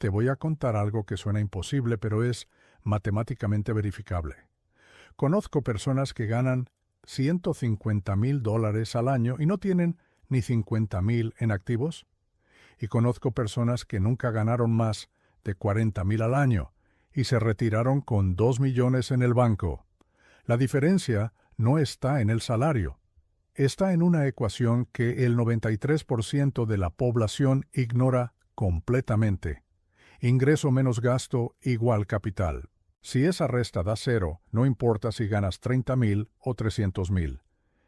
Te voy a contar algo que suena imposible, pero es matemáticamente verificable. Conozco personas que ganan $150,000 al año y no tienen ni 50,000 en activos. Y conozco personas que nunca ganaron más de 40,000 al año y se retiraron con 2 millones en el banco. La diferencia no está en el salario. Está en una ecuación que el 93% de la población ignora completamente. Ingreso menos gasto igual capital. Si esa resta da cero, no importa si ganas 30,000 o 300,000.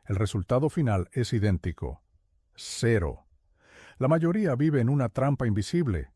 El resultado final es idéntico. Cero. La mayoría vive en una trampa invisible.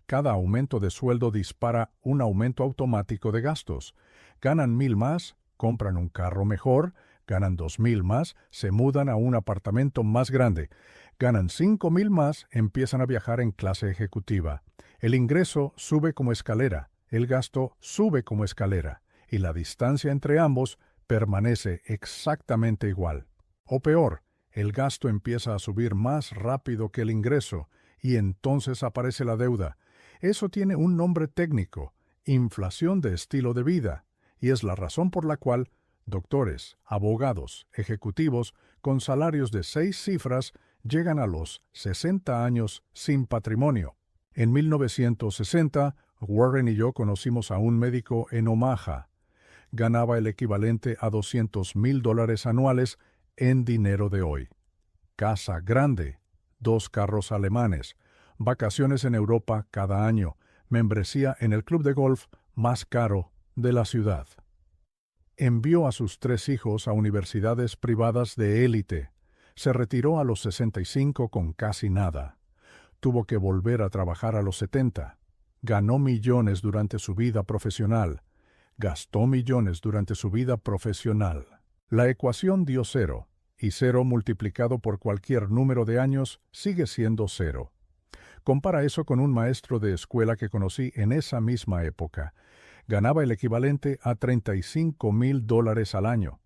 Cada aumento de sueldo dispara un aumento automático de gastos. Ganan 1,000 más, compran un carro mejor, ganan 2,000 más, se mudan a un apartamento más grande. Ganan 5,000 más, empiezan a viajar en clase ejecutiva. El ingreso sube como escalera, el gasto sube como escalera, y la distancia entre ambos permanece exactamente igual. O peor, el gasto empieza a subir más rápido que el ingreso, y entonces aparece la deuda. Eso tiene un nombre técnico, inflación de estilo de vida, y es la razón por la cual doctores, abogados, ejecutivos con salarios de 6 cifras llegan a los 60 años sin patrimonio. En 1960, Warren y yo conocimos a un médico en Omaha. Ganaba el equivalente a $200,000 anuales en dinero de hoy. Casa grande, 2 carros alemanes, vacaciones en Europa cada año, membresía en el club de golf más caro de la ciudad. Envió a sus 3 hijos a universidades privadas de élite. Se retiró a los 65 con casi nada. Tuvo que volver a trabajar a los 70. Ganó millones durante su vida profesional. Gastó millones durante su vida profesional. La ecuación dio cero, y cero multiplicado por cualquier número de años sigue siendo cero. Compara eso con un maestro de escuela que conocí en esa misma época. Ganaba el equivalente a $35,000 al año.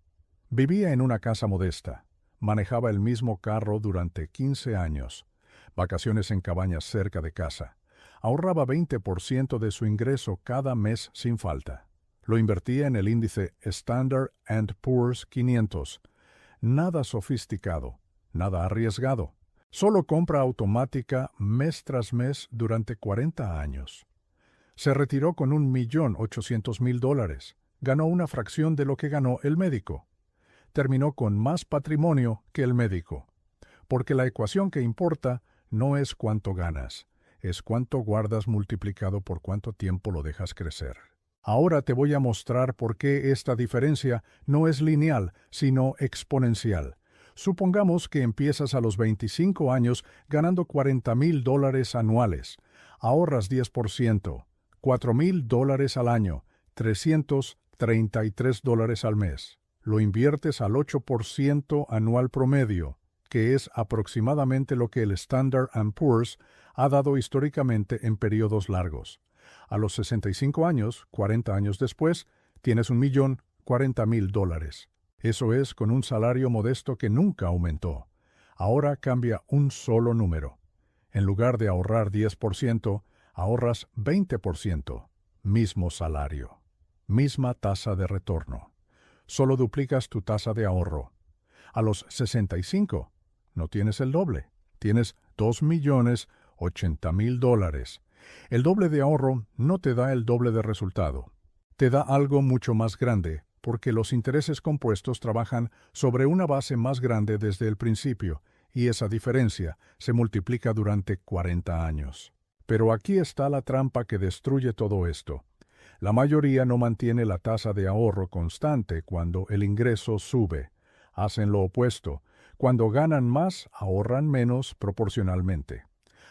Vivía en una casa modesta. Manejaba el mismo carro durante 15 años. Vacaciones en cabañas cerca de casa. Ahorraba 20% de su ingreso cada mes sin falta. Lo invertía en el índice Standard & Poor's 500. Nada sofisticado, nada arriesgado. Solo compra automática mes tras mes durante 40 años. Se retiró con $1,800,000. Ganó una fracción de lo que ganó el médico. Terminó con más patrimonio que el médico. Porque la ecuación que importa no es cuánto ganas, es cuánto guardas multiplicado por cuánto tiempo lo dejas crecer. Ahora te voy a mostrar por qué esta diferencia no es lineal, sino exponencial. Supongamos que empiezas a los 25 años ganando $40,000 anuales. Ahorras 10%, $4,000 al año, $333 al mes. Lo inviertes al 8% anual promedio, que es aproximadamente lo que el Standard & Poor's ha dado históricamente en periodos largos. A los 65 años, 40 años después, tienes $1,040,000. Eso es con un salario modesto que nunca aumentó. Ahora cambia un solo número. En lugar de ahorrar 10%, ahorras 20%. Mismo salario. Misma tasa de retorno. Solo duplicas tu tasa de ahorro. A los 65, no tienes el doble. Tienes $2,080,000. El doble de ahorro no te da el doble de resultado. Te da algo mucho más grande, porque los intereses compuestos trabajan sobre una base más grande desde el principio, y esa diferencia se multiplica durante 40 años. Pero aquí está la trampa que destruye todo esto. La mayoría no mantiene la tasa de ahorro constante cuando el ingreso sube. Hacen lo opuesto. Cuando ganan más, ahorran menos proporcionalmente.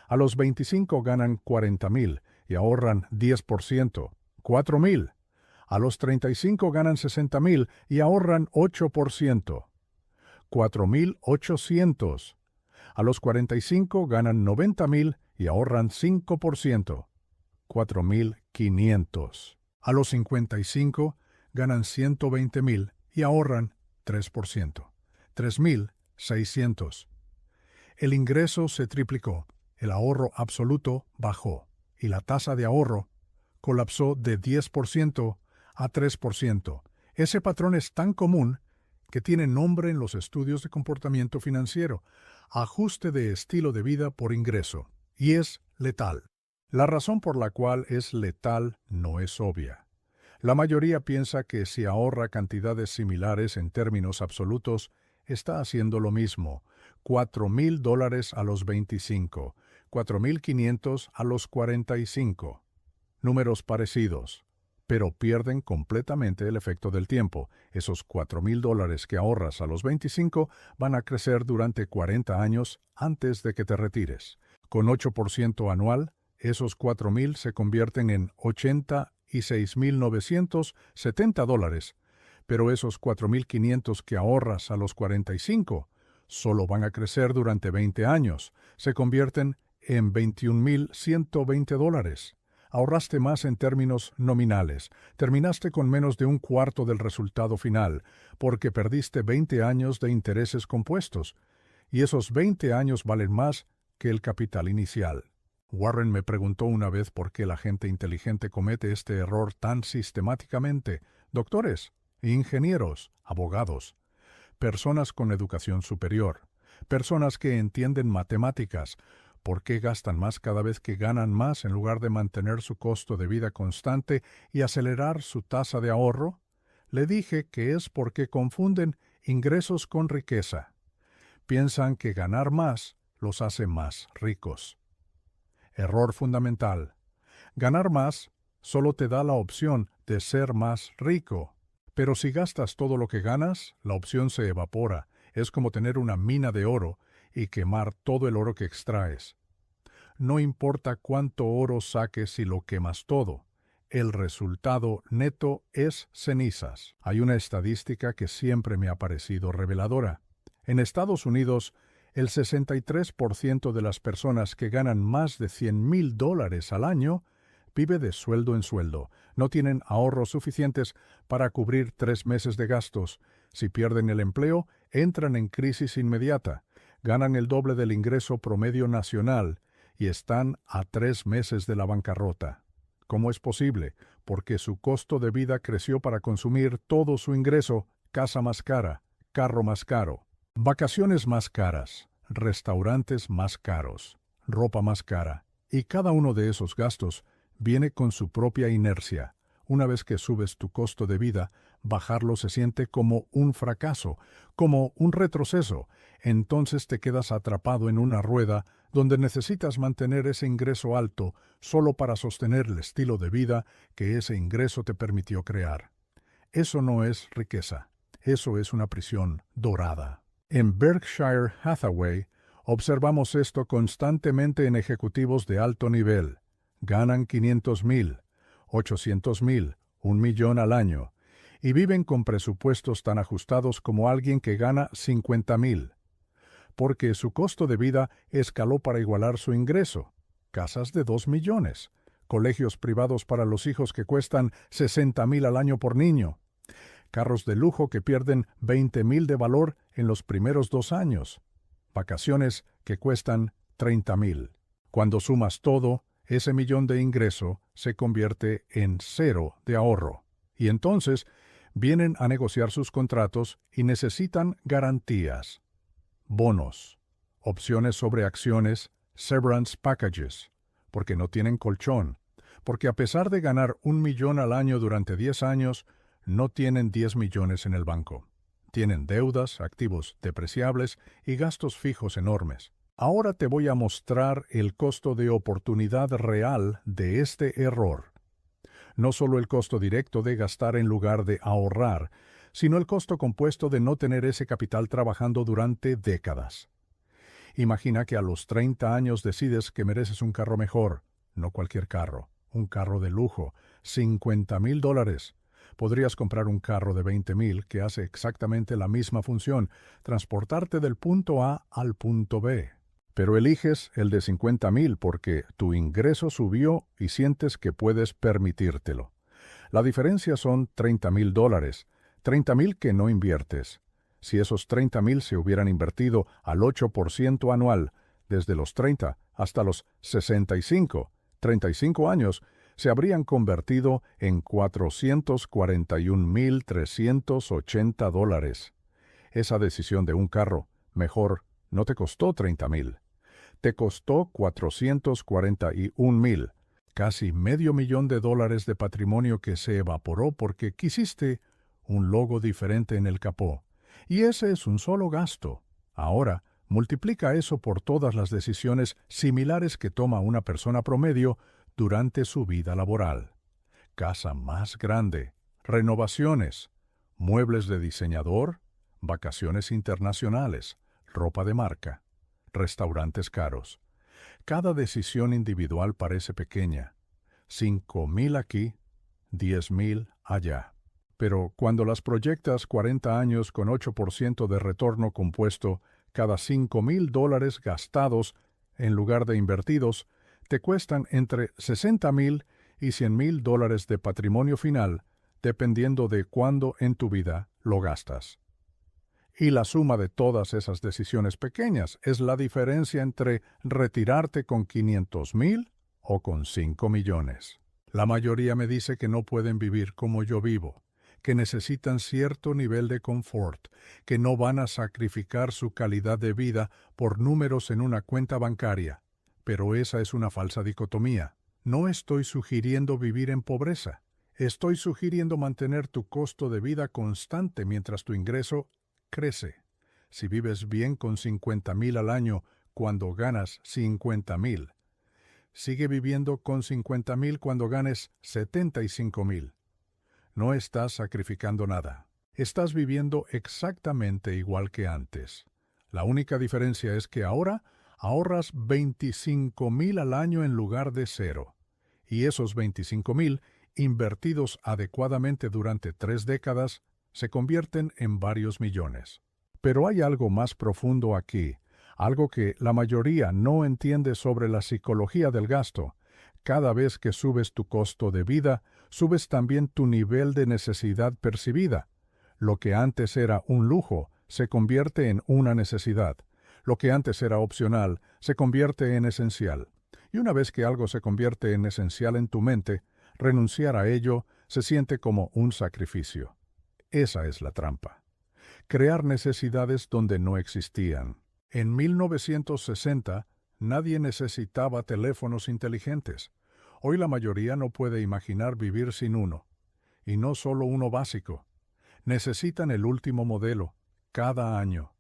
A los 25 ganan $40,000 y ahorran 10%, $4,000. A los 35 ganan $60,000 y ahorran 8%, $4,800. A los 45 ganan $90,000 y ahorran 5%, $4,500. A los 55 ganan $120,000 y ahorran 3%, $3,600. El ingreso se triplicó, el ahorro absoluto bajó, y la tasa de ahorro colapsó de 10% a 3%. Ese patrón es tan común que tiene nombre en los estudios de comportamiento financiero, ajuste de estilo de vida por ingreso, y es letal. La razón por la cual es letal no es obvia. La mayoría piensa que si ahorra cantidades similares en términos absolutos, está haciendo lo mismo: $4,000 a los 25, 4,500 a los 45. Números parecidos, pero pierden completamente el efecto del tiempo. Esos $4,000 que ahorras a los 25 van a crecer durante 40 años antes de que te retires. Con 8% anual, esos 4,000 se convierten en $86,970, pero esos 4,500 que ahorras a los 45 solo van a crecer durante 20 años. Se convierten en $21,120. Ahorraste más en términos nominales. Terminaste con menos de un cuarto del resultado final, porque perdiste 20 años de intereses compuestos, y esos 20 años valen más que el capital inicial. Warren me preguntó una vez por qué la gente inteligente comete este error tan sistemáticamente. Doctores, ingenieros, abogados, personas con educación superior, personas que entienden matemáticas, ¿por qué gastan más cada vez que ganan más en lugar de mantener su costo de vida constante y acelerar su tasa de ahorro? Le dije que es porque confunden ingresos con riqueza. Piensan que ganar más los hace más ricos. Error fundamental. Ganar más solo te da la opción de ser más rico. Pero si gastas todo lo que ganas, la opción se evapora. Es como tener una mina de oro y quemar todo el oro que extraes. No importa cuánto oro saques si lo quemas todo. El resultado neto es cenizas. Hay una estadística que siempre me ha parecido reveladora. En Estados Unidos, el 63% de las personas que ganan más de $100,000 al año vive de sueldo en sueldo. No tienen ahorros suficientes para cubrir 3 meses de gastos. Si pierden el empleo, entran en crisis inmediata. Ganan el doble del ingreso promedio nacional y están a 3 meses de la bancarrota. ¿Cómo es posible? Porque su costo de vida creció para consumir todo su ingreso: casa más cara, carro más caro, vacaciones más caras, restaurantes más caros, ropa más cara. Y cada uno de esos gastos viene con su propia inercia. Una vez que subes tu costo de vida, bajarlo se siente como un fracaso, como un retroceso. Entonces te quedas atrapado en una rueda donde necesitas mantener ese ingreso alto solo para sostener el estilo de vida que ese ingreso te permitió crear. Eso no es riqueza. Eso es una prisión dorada. En Berkshire Hathaway observamos esto constantemente en ejecutivos de alto nivel. Ganan 500,000, 800,000, 1,000,000 al año, y viven con presupuestos tan ajustados como alguien que gana 50,000, porque su costo de vida escaló para igualar su ingreso. Casas de 2 millones, colegios privados para los hijos que cuestan 60,000 al año por niño, carros de lujo que pierden 20,000 de valor en los primeros 2 años, vacaciones que cuestan 30,000. Cuando sumas todo, ese millón de ingreso se convierte en 0 de ahorro. Y entonces vienen a negociar sus contratos y necesitan garantías, bonos, opciones sobre acciones, severance packages, porque no tienen colchón, porque a pesar de ganar 1,000,000 al año durante 10 años, no tienen 10 millones en el banco. Tienen deudas, activos depreciables y gastos fijos enormes. Ahora te voy a mostrar el costo de oportunidad real de este error. No solo el costo directo de gastar en lugar de ahorrar, sino el costo compuesto de no tener ese capital trabajando durante décadas. Imagina que a los 30 años decides que mereces un carro mejor, no cualquier carro, un carro de lujo, $50,000. Podrías comprar un carro de 20,000 que hace exactamente la misma función, transportarte del punto A al punto B. Pero eliges el de 50,000 porque tu ingreso subió y sientes que puedes permitírtelo. La diferencia son $30,000, 30,000 que no inviertes. Si esos 30,000 se hubieran invertido al 8% anual, desde los 30 hasta los 65, 35 años, se habrían convertido en $441,380. Esa decisión de un carro, mejor, no te costó 30,000. Te costó 441,000, casi $500,000 de patrimonio que se evaporó porque quisiste un logo diferente en el capó. Y ese es un solo gasto. Ahora, multiplica eso por todas las decisiones similares que toma una persona promedio durante su vida laboral. Casa más grande, renovaciones, muebles de diseñador, vacaciones internacionales, ropa de marca, restaurantes caros. Cada decisión individual parece pequeña. 5,000 aquí, 10,000 allá. Pero cuando las proyectas 40 años con 8% de retorno compuesto cada $5,000 gastados en lugar de invertidos, te cuestan entre 60,000 y $100,000 de patrimonio final, dependiendo de cuándo en tu vida lo gastas. Y la suma de todas esas decisiones pequeñas es la diferencia entre retirarte con 500,000 o con 5 millones. La mayoría me dice que no pueden vivir como yo vivo, que necesitan cierto nivel de confort, que no van a sacrificar su calidad de vida por números en una cuenta bancaria. Pero esa es una falsa dicotomía. No estoy sugiriendo vivir en pobreza. Estoy sugiriendo mantener tu costo de vida constante mientras tu ingreso crece. Si vives bien con 50,000 al año cuando ganas 50,000, sigue viviendo con 50,000 cuando ganes 75,000. No estás sacrificando nada. Estás viviendo exactamente igual que antes. La única diferencia es que ahora ahorras 25,000 al año en lugar de 0. Y esos 25,000, invertidos adecuadamente durante 3 décadas, se convierten en varios millones. Pero hay algo más profundo aquí, algo que la mayoría no entiende sobre la psicología del gasto. Cada vez que subes tu costo de vida, subes también tu nivel de necesidad percibida. Lo que antes era un lujo se convierte en una necesidad. Lo que antes era opcional se convierte en esencial. Y una vez que algo se convierte en esencial en tu mente, renunciar a ello se siente como un sacrificio. Esa es la trampa. Crear necesidades donde no existían. En 1960, nadie necesitaba teléfonos inteligentes. Hoy la mayoría no puede imaginar vivir sin uno. Y no solo uno básico. Necesitan el último modelo, cada año.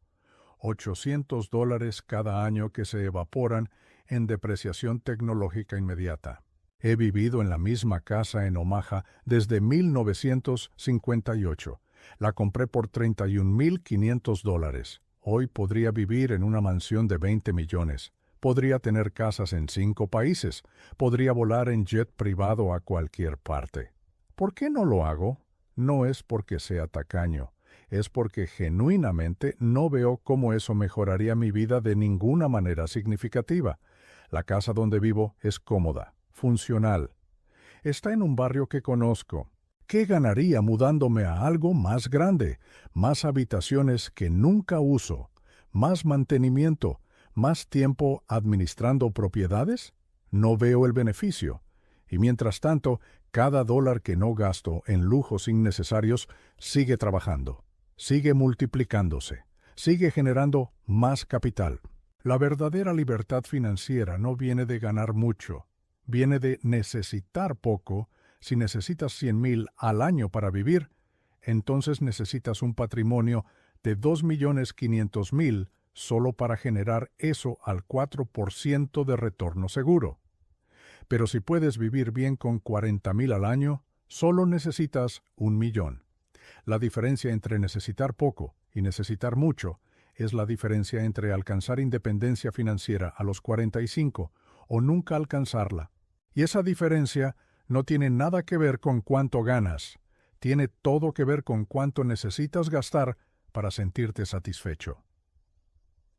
$800 cada año que se evaporan en depreciación tecnológica inmediata. He vivido en la misma casa en Omaha desde 1958. La compré por $31,500. Hoy podría vivir en una mansión de 20 millones. Podría tener casas en 5 países. Podría volar en jet privado a cualquier parte. ¿Por qué no lo hago? No es porque sea tacaño. Es porque genuinamente no veo cómo eso mejoraría mi vida de ninguna manera significativa. La casa donde vivo es cómoda, funcional. Está en un barrio que conozco. ¿Qué ganaría mudándome a algo más grande? Más habitaciones que nunca uso, más mantenimiento, más tiempo administrando propiedades. No veo el beneficio. Y mientras tanto, cada dólar que no gasto en lujos innecesarios sigue trabajando, sigue multiplicándose, sigue generando más capital. La verdadera libertad financiera no viene de ganar mucho, viene de necesitar poco. Si necesitas 100,000 al año para vivir, entonces necesitas un patrimonio de 2,500,000 solo para generar eso al 4% de retorno seguro. Pero si puedes vivir bien con 40,000 al año, solo necesitas 1,000,000. La diferencia entre necesitar poco y necesitar mucho es la diferencia entre alcanzar independencia financiera a los 45 o nunca alcanzarla. Y esa diferencia no tiene nada que ver con cuánto ganas, tiene todo que ver con cuánto necesitas gastar para sentirte satisfecho.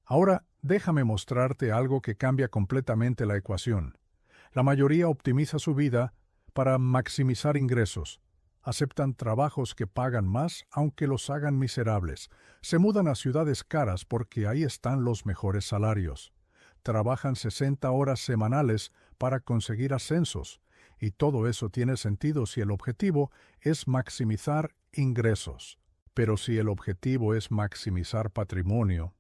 Ahora, déjame mostrarte algo que cambia completamente la ecuación. La mayoría optimiza su vida para maximizar ingresos. Aceptan trabajos que pagan más aunque los hagan miserables. Se mudan a ciudades caras porque ahí están los mejores salarios. Trabajan 60 horas semanales para conseguir ascensos, y todo eso tiene sentido si el objetivo es maximizar ingresos. Pero si el objetivo es maximizar patrimonio,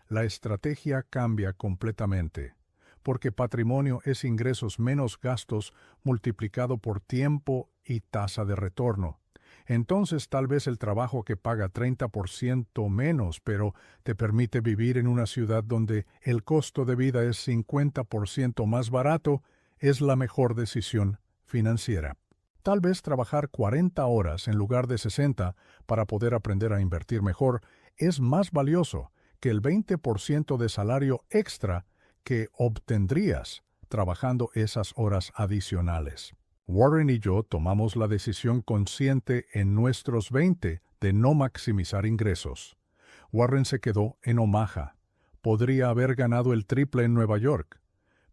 la estrategia cambia completamente, porque patrimonio es ingresos menos gastos multiplicado por tiempo y tasa de retorno. Entonces tal vez el trabajo que paga 30% menos, pero te permite vivir en una ciudad donde el costo de vida es 50% más barato, es la mejor decisión financiera. Tal vez trabajar 40 horas en lugar de 60 para poder aprender a invertir mejor es más valioso que el 20% de salario extra que obtendrías trabajando esas horas adicionales. Warren y yo tomamos la decisión consciente en nuestros 20 de no maximizar ingresos. Warren se quedó en Omaha. Podría haber ganado el triple en Nueva York,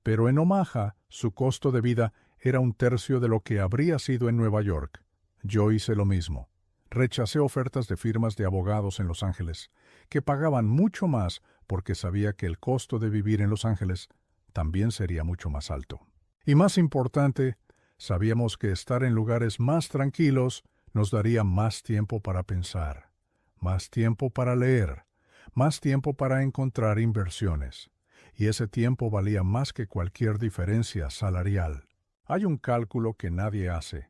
pero en Omaha su costo de vida era un tercio de lo que habría sido en Nueva York. Yo hice lo mismo. Rechacé ofertas de firmas de abogados en Los Ángeles, que pagaban mucho más porque sabía que el costo de vivir en Los Ángeles también sería mucho más alto. Y más importante, sabíamos que estar en lugares más tranquilos nos daría más tiempo para pensar, más tiempo para leer, más tiempo para encontrar inversiones. Y ese tiempo valía más que cualquier diferencia salarial. Hay un cálculo que nadie hace.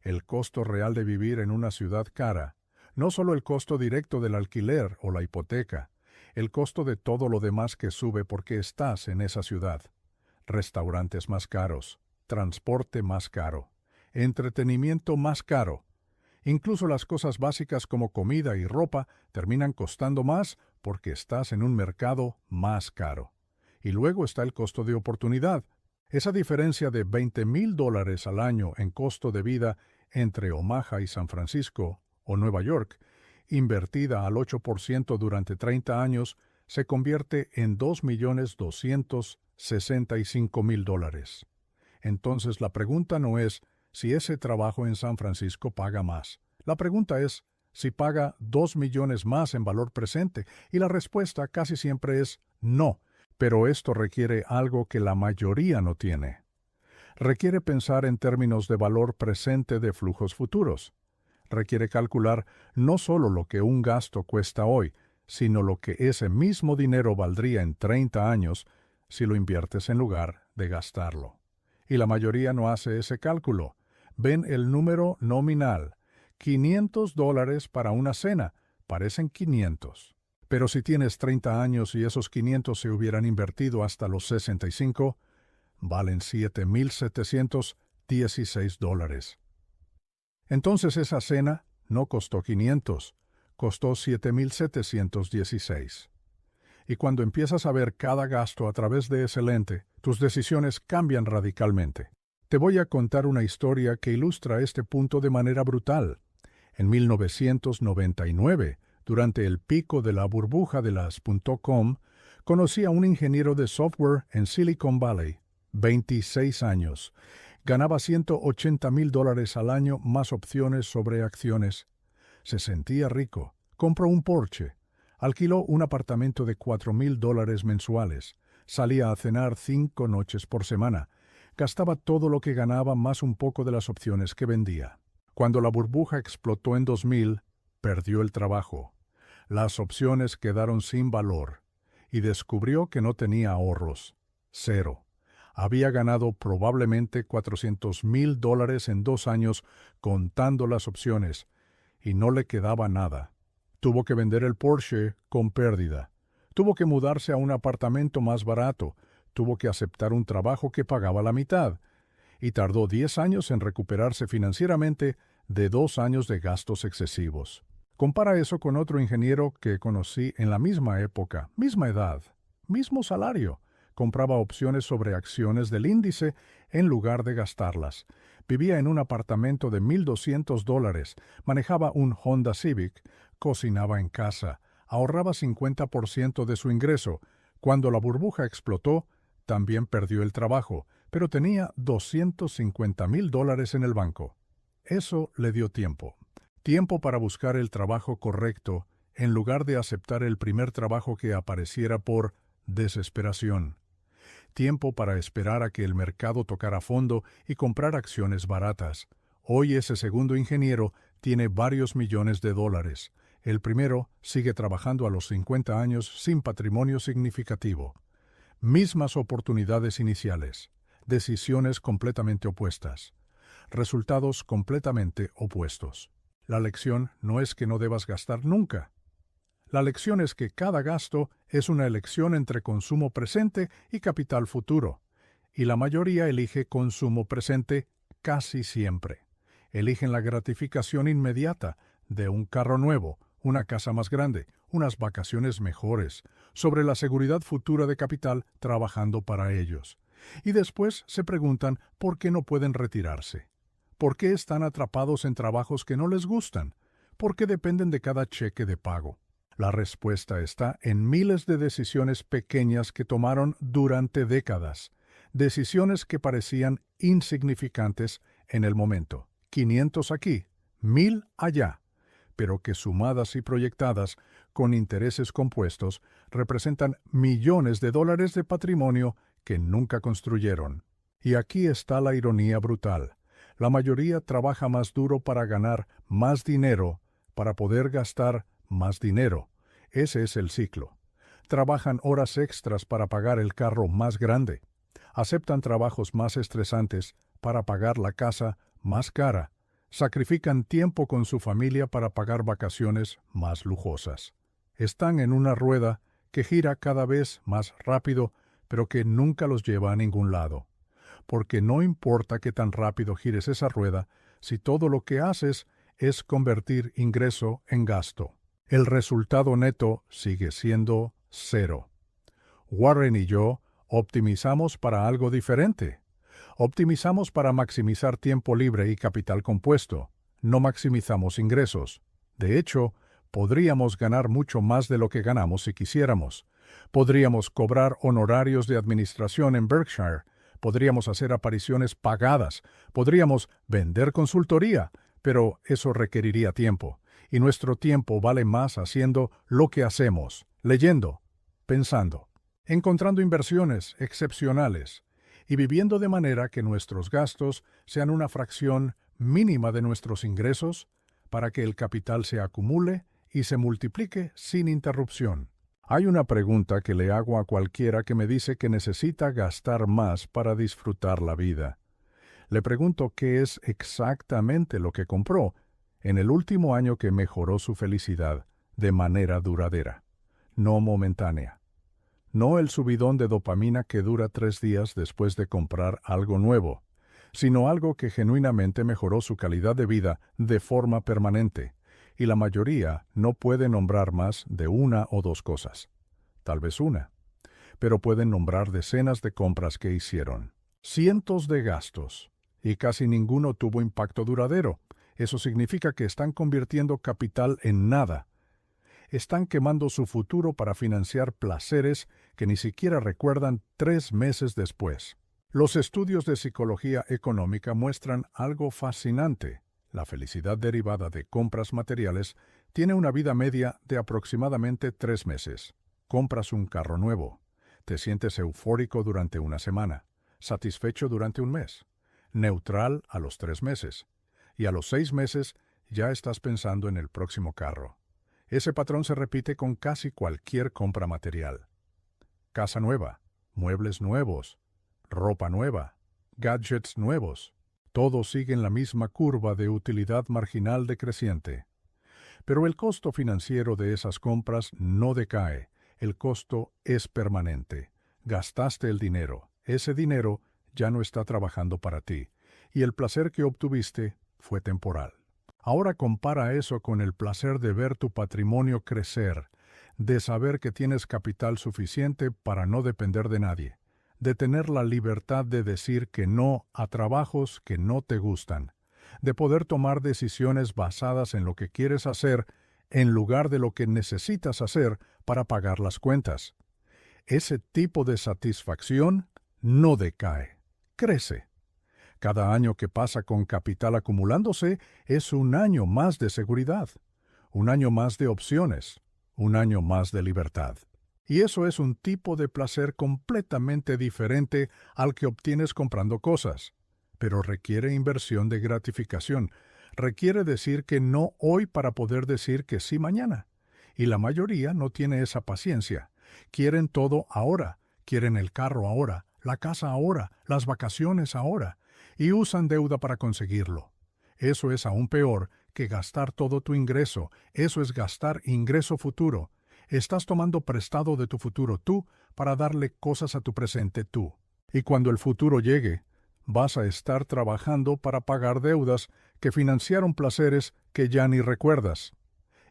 El costo real de vivir en una ciudad cara, no solo el costo directo del alquiler o la hipoteca, el costo de todo lo demás que sube porque estás en esa ciudad. Restaurantes más caros, transporte más caro, entretenimiento más caro. Incluso las cosas básicas como comida y ropa terminan costando más porque estás en un mercado más caro. Y luego está el costo de oportunidad. Esa diferencia de $20,000 al año en costo de vida entre Omaha y San Francisco o Nueva York, invertida al 8% durante 30 años, se convierte en $2,265,000. Entonces la pregunta no es si ese trabajo en San Francisco paga más. La pregunta es si paga 2 millones más en valor presente, y la respuesta casi siempre es no. Pero esto requiere algo que la mayoría no tiene. Requiere pensar en términos de valor presente de flujos futuros. Requiere calcular no solo lo que un gasto cuesta hoy, sino lo que ese mismo dinero valdría en 30 años si lo inviertes en lugar de gastarlo. Y la mayoría no hace ese cálculo. Ven el número nominal. $500 para una cena. Parecen 500. Pero si tienes 30 años y esos 500 se hubieran invertido hasta los 65, valen $7,716. Entonces esa cena no costó 500, costó 7,716. Y cuando empiezas a ver cada gasto a través de ese lente, tus decisiones cambian radicalmente. Te voy a contar una historia que ilustra este punto de manera brutal. En 1999, durante el pico de la burbuja de las .com, conocí a un ingeniero de software en Silicon Valley, 26 años. Ganaba $180,000 al año más opciones sobre acciones. Se sentía rico. Compró un Porsche. Alquiló un apartamento de $4,000 mensuales. Salía a cenar 5 noches por semana. Gastaba todo lo que ganaba más un poco de las opciones que vendía. Cuando la burbuja explotó en 2000, perdió el trabajo. Las opciones quedaron sin valor y descubrió que no tenía ahorros. Cero. Había ganado probablemente $400,000 en 2 años contando las opciones y no le quedaba nada. Tuvo que vender el Porsche con pérdida. Tuvo que mudarse a un apartamento más barato. Tuvo que aceptar un trabajo que pagaba la mitad. Y tardó 10 años en recuperarse financieramente de 2 años de gastos excesivos. Compara eso con otro ingeniero que conocí en la misma época, misma edad, mismo salario. Compraba opciones sobre acciones del índice en lugar de gastarlas. Vivía en un apartamento de $1,200, manejaba un Honda Civic, cocinaba en casa, ahorraba 50% de su ingreso. Cuando la burbuja explotó, también perdió el trabajo, pero tenía $250,000 en el banco. Eso le dio tiempo. Tiempo para buscar el trabajo correcto, en lugar de aceptar el primer trabajo que apareciera por desesperación. tiempo para esperar a que el mercado tocara fondo y comprar acciones baratas. Hoy ese segundo ingeniero tiene varios millones de dólares. El primero sigue trabajando a los 50 años sin patrimonio significativo. Mismas oportunidades iniciales, decisiones completamente opuestas, resultados completamente opuestos. La lección no es que no debas gastar nunca. La lección es que cada gasto es una elección entre consumo presente y capital futuro, y la mayoría elige consumo presente casi siempre. Eligen la gratificación inmediata de un carro nuevo, una casa más grande, unas vacaciones mejores, sobre la seguridad futura de capital trabajando para ellos. Y después se preguntan por qué no pueden retirarse. ¿Por qué están atrapados en trabajos que no les gustan? ¿Por qué dependen de cada cheque de pago? La respuesta está en miles de decisiones pequeñas que tomaron durante décadas. Decisiones que parecían insignificantes en el momento. 500 aquí, 1000 allá, pero que sumadas y proyectadas con intereses compuestos representan millones de dólares de patrimonio que nunca construyeron. Y aquí está la ironía brutal. La mayoría trabaja más duro para ganar más dinero, para poder gastar más dinero. Ese es el ciclo. Trabajan horas extras para pagar el carro más grande. Aceptan trabajos más estresantes para pagar la casa más cara. Sacrifican tiempo con su familia para pagar vacaciones más lujosas. Están en una rueda que gira cada vez más rápido, pero que nunca los lleva a ningún lado. Porque no importa qué tan rápido gires esa rueda, si todo lo que haces es convertir ingreso en gasto. El resultado neto sigue siendo cero. Warren y yo optimizamos para algo diferente. Optimizamos para maximizar tiempo libre y capital compuesto. No maximizamos ingresos. De hecho, podríamos ganar mucho más de lo que ganamos si quisiéramos. Podríamos cobrar honorarios de administración en Berkshire. Podríamos hacer apariciones pagadas. Podríamos vender consultoría. Pero eso requeriría tiempo. Y nuestro tiempo vale más haciendo lo que hacemos, leyendo, pensando, encontrando inversiones excepcionales y viviendo de manera que nuestros gastos sean una fracción mínima de nuestros ingresos para que el capital se acumule y se multiplique sin interrupción. Hay una pregunta que le hago a cualquiera que me dice que necesita gastar más para disfrutar la vida. Le pregunto qué es exactamente lo que compró en el último año que mejoró su felicidad de manera duradera, no momentánea. No el subidón de dopamina que dura 3 días después de comprar algo nuevo, sino algo que genuinamente mejoró su calidad de vida de forma permanente, y la mayoría no puede nombrar más de una o dos cosas. Tal vez una, pero pueden nombrar decenas de compras que hicieron, cientos de gastos, y casi ninguno tuvo impacto duradero. Eso significa que están convirtiendo capital en nada. Están quemando su futuro para financiar placeres que ni siquiera recuerdan 3 meses después. Los estudios de psicología económica muestran algo fascinante. La felicidad derivada de compras materiales tiene una vida media de aproximadamente 3 meses. Compras un carro nuevo. Te sientes eufórico durante una semana, satisfecho durante un mes, neutral a los 3 meses. Y a los 6 meses ya estás pensando en el próximo carro. Ese patrón se repite con casi cualquier compra material. Casa nueva, muebles nuevos, ropa nueva, gadgets nuevos. Todos siguen la misma curva de utilidad marginal decreciente. Pero el costo financiero de esas compras no decae. El costo es permanente. Gastaste el dinero. Ese dinero ya no está trabajando para ti. Y el placer que obtuviste fue temporal. Ahora compara eso con el placer de ver tu patrimonio crecer, de saber que tienes capital suficiente para no depender de nadie, de tener la libertad de decir que no a trabajos que no te gustan, de poder tomar decisiones basadas en lo que quieres hacer en lugar de lo que necesitas hacer para pagar las cuentas. Ese tipo de satisfacción no decae, crece. Cada año que pasa con capital acumulándose es un año más de seguridad, un año más de opciones, un año más de libertad. Y eso es un tipo de placer completamente diferente al que obtienes comprando cosas. Pero requiere inversión de gratificación. Requiere decir que no hoy para poder decir que sí mañana. Y la mayoría no tiene esa paciencia. Quieren todo ahora. Quieren el carro ahora, la casa ahora, las vacaciones ahora. Y usan deuda para conseguirlo. Eso es aún peor que gastar todo tu ingreso. Eso es gastar ingreso futuro. Estás tomando prestado de tu futuro tú para darle cosas a tu presente tú. Y cuando el futuro llegue, vas a estar trabajando para pagar deudas que financiaron placeres que ya ni recuerdas.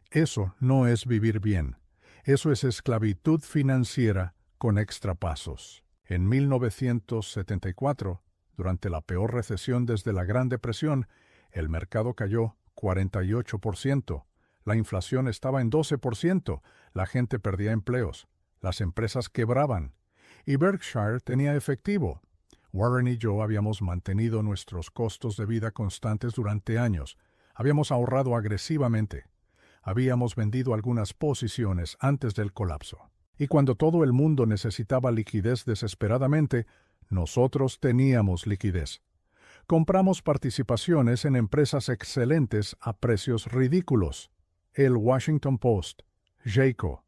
Eso no es vivir bien. Eso es esclavitud financiera con extrapasos. En 1974, durante la peor recesión desde la Gran Depresión, el mercado cayó 48%. La inflación estaba en 12%. La gente perdía empleos. Las empresas quebraban. Y Berkshire tenía efectivo. Warren y yo habíamos mantenido nuestros costos de vida constantes durante años. Habíamos ahorrado agresivamente. Habíamos vendido algunas posiciones antes del colapso. Y cuando todo el mundo necesitaba liquidez desesperadamente, nosotros teníamos liquidez. Compramos participaciones en empresas excelentes a precios ridículos. El Washington Post, Jayco.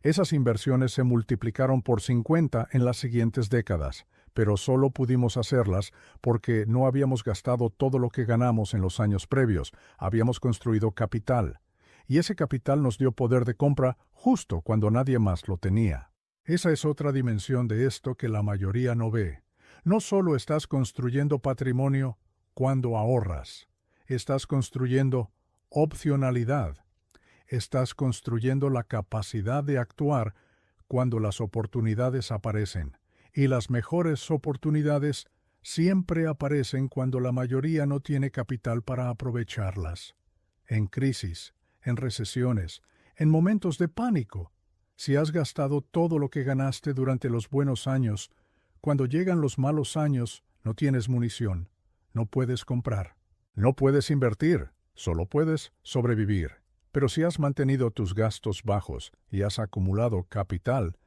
Esas inversiones se multiplicaron por 50 en las siguientes décadas, pero solo pudimos hacerlas porque no habíamos gastado todo lo que ganamos en los años previos, habíamos construido capital. Y ese capital nos dio poder de compra justo cuando nadie más lo tenía. Esa es otra dimensión de esto que la mayoría no ve. No solo estás construyendo patrimonio cuando ahorras, estás construyendo opcionalidad. Estás construyendo la capacidad de actuar cuando las oportunidades aparecen. Y las mejores oportunidades siempre aparecen cuando la mayoría no tiene capital para aprovecharlas. En crisis, en recesiones, en momentos de pánico. Si has gastado todo lo que ganaste durante los buenos años, cuando llegan los malos años, no tienes munición, no puedes comprar, no puedes invertir, solo puedes sobrevivir. Pero si has mantenido tus gastos bajos y has acumulado capital,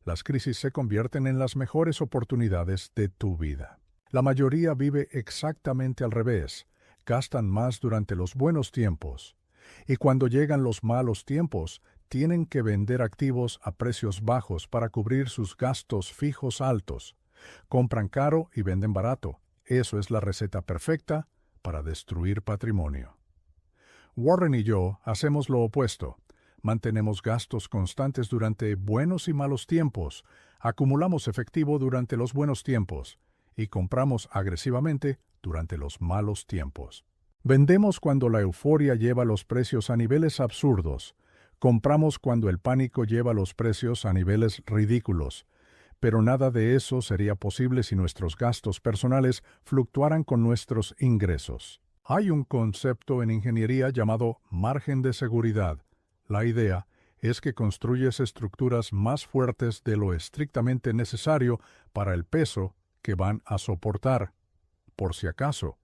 las crisis se convierten en las mejores oportunidades de tu vida. La mayoría vive exactamente al revés, gastan más durante los buenos tiempos. Y cuando llegan los malos tiempos, tienen que vender activos a precios bajos para cubrir sus gastos fijos altos. Compran caro y venden barato. Eso es la receta perfecta para destruir patrimonio. Warren y yo hacemos lo opuesto. Mantenemos gastos constantes durante buenos y malos tiempos, acumulamos efectivo durante los buenos tiempos y compramos agresivamente durante los malos tiempos. Vendemos cuando la euforia lleva los precios a niveles absurdos. Compramos cuando el pánico lleva los precios a niveles ridículos. Pero nada de eso sería posible si nuestros gastos personales fluctuaran con nuestros ingresos. Hay un concepto en ingeniería llamado margen de seguridad. La idea es que construyes estructuras más fuertes de lo estrictamente necesario para el peso que van a soportar. Por si acaso,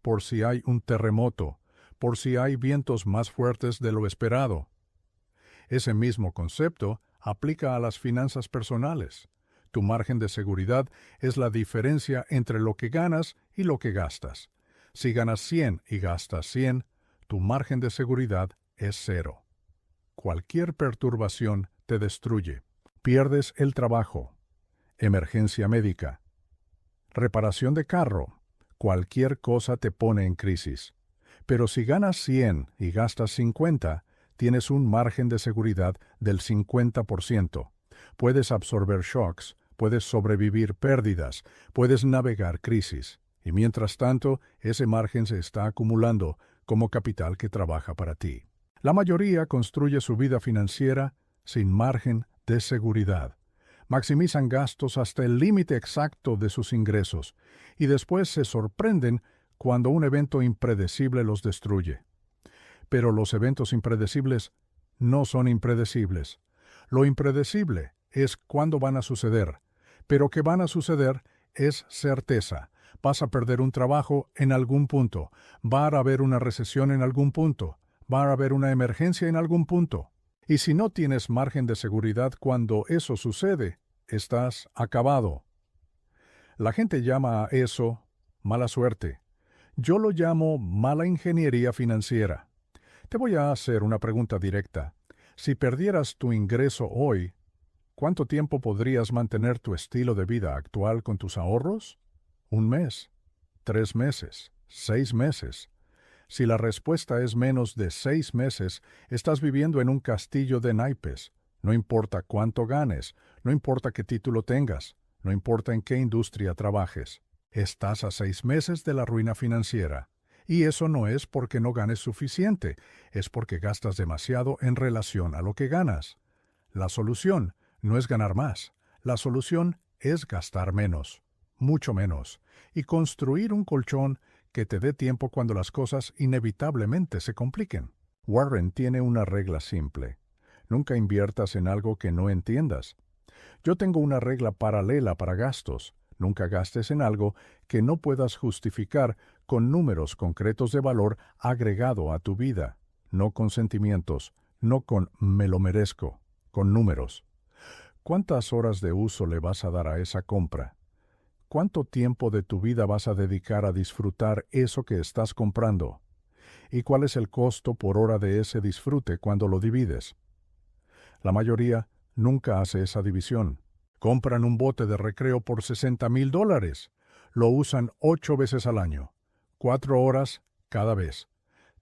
por si hay un terremoto, por si hay vientos más fuertes de lo esperado. Ese mismo concepto aplica a las finanzas personales. Tu margen de seguridad es la diferencia entre lo que ganas y lo que gastas. Si ganas 100 y gastas 100, tu margen de seguridad es 0. Cualquier perturbación te destruye. Pierdes el trabajo. Emergencia médica. Reparación de carro. Cualquier cosa te pone en crisis. Pero si ganas 100 y gastas 50, tienes un margen de seguridad del 50%. Puedes absorber shocks, puedes sobrevivir pérdidas, puedes navegar crisis. Y mientras tanto, ese margen se está acumulando como capital que trabaja para ti. La mayoría construye su vida financiera sin margen de seguridad. Maximizan gastos hasta el límite exacto de sus ingresos y después se sorprenden cuando un evento impredecible los destruye. Pero los eventos impredecibles no son impredecibles. Lo impredecible es cuándo van a suceder, pero que van a suceder es certeza. Vas a perder un trabajo en algún punto, va a haber una recesión en algún punto, va a haber una emergencia en algún punto. Y si no tienes margen de seguridad cuando eso sucede, estás acabado. La gente llama a eso mala suerte. Yo lo llamo mala ingeniería financiera. Te voy a hacer una pregunta directa. Si perdieras tu ingreso hoy, ¿cuánto tiempo podrías mantener tu estilo de vida actual con tus ahorros? ¿Un mes? ¿3 meses? ¿6 meses? Si la respuesta es menos de 6 meses, estás viviendo en un castillo de naipes. No importa cuánto ganes, no importa qué título tengas, no importa en qué industria trabajes. Estás a 6 meses de la ruina financiera. Y eso no es porque no ganes suficiente, es porque gastas demasiado en relación a lo que ganas. La solución no es ganar más, la solución es gastar menos, mucho menos, y construir un colchón que te dé tiempo cuando las cosas inevitablemente se compliquen. Warren tiene una regla simple. Nunca inviertas en algo que no entiendas. Yo tengo una regla paralela para gastos. Nunca gastes en algo que no puedas justificar con números concretos de valor agregado a tu vida, no con sentimientos, no con me lo merezco, con números. ¿Cuántas horas de uso le vas a dar a esa compra? ¿Cuánto tiempo de tu vida vas a dedicar a disfrutar eso que estás comprando? ¿Y cuál es el costo por hora de ese disfrute cuando lo divides? La mayoría nunca hace esa división. Compran un bote de recreo por $60,000. Lo usan 8 veces al año. 4 horas cada vez.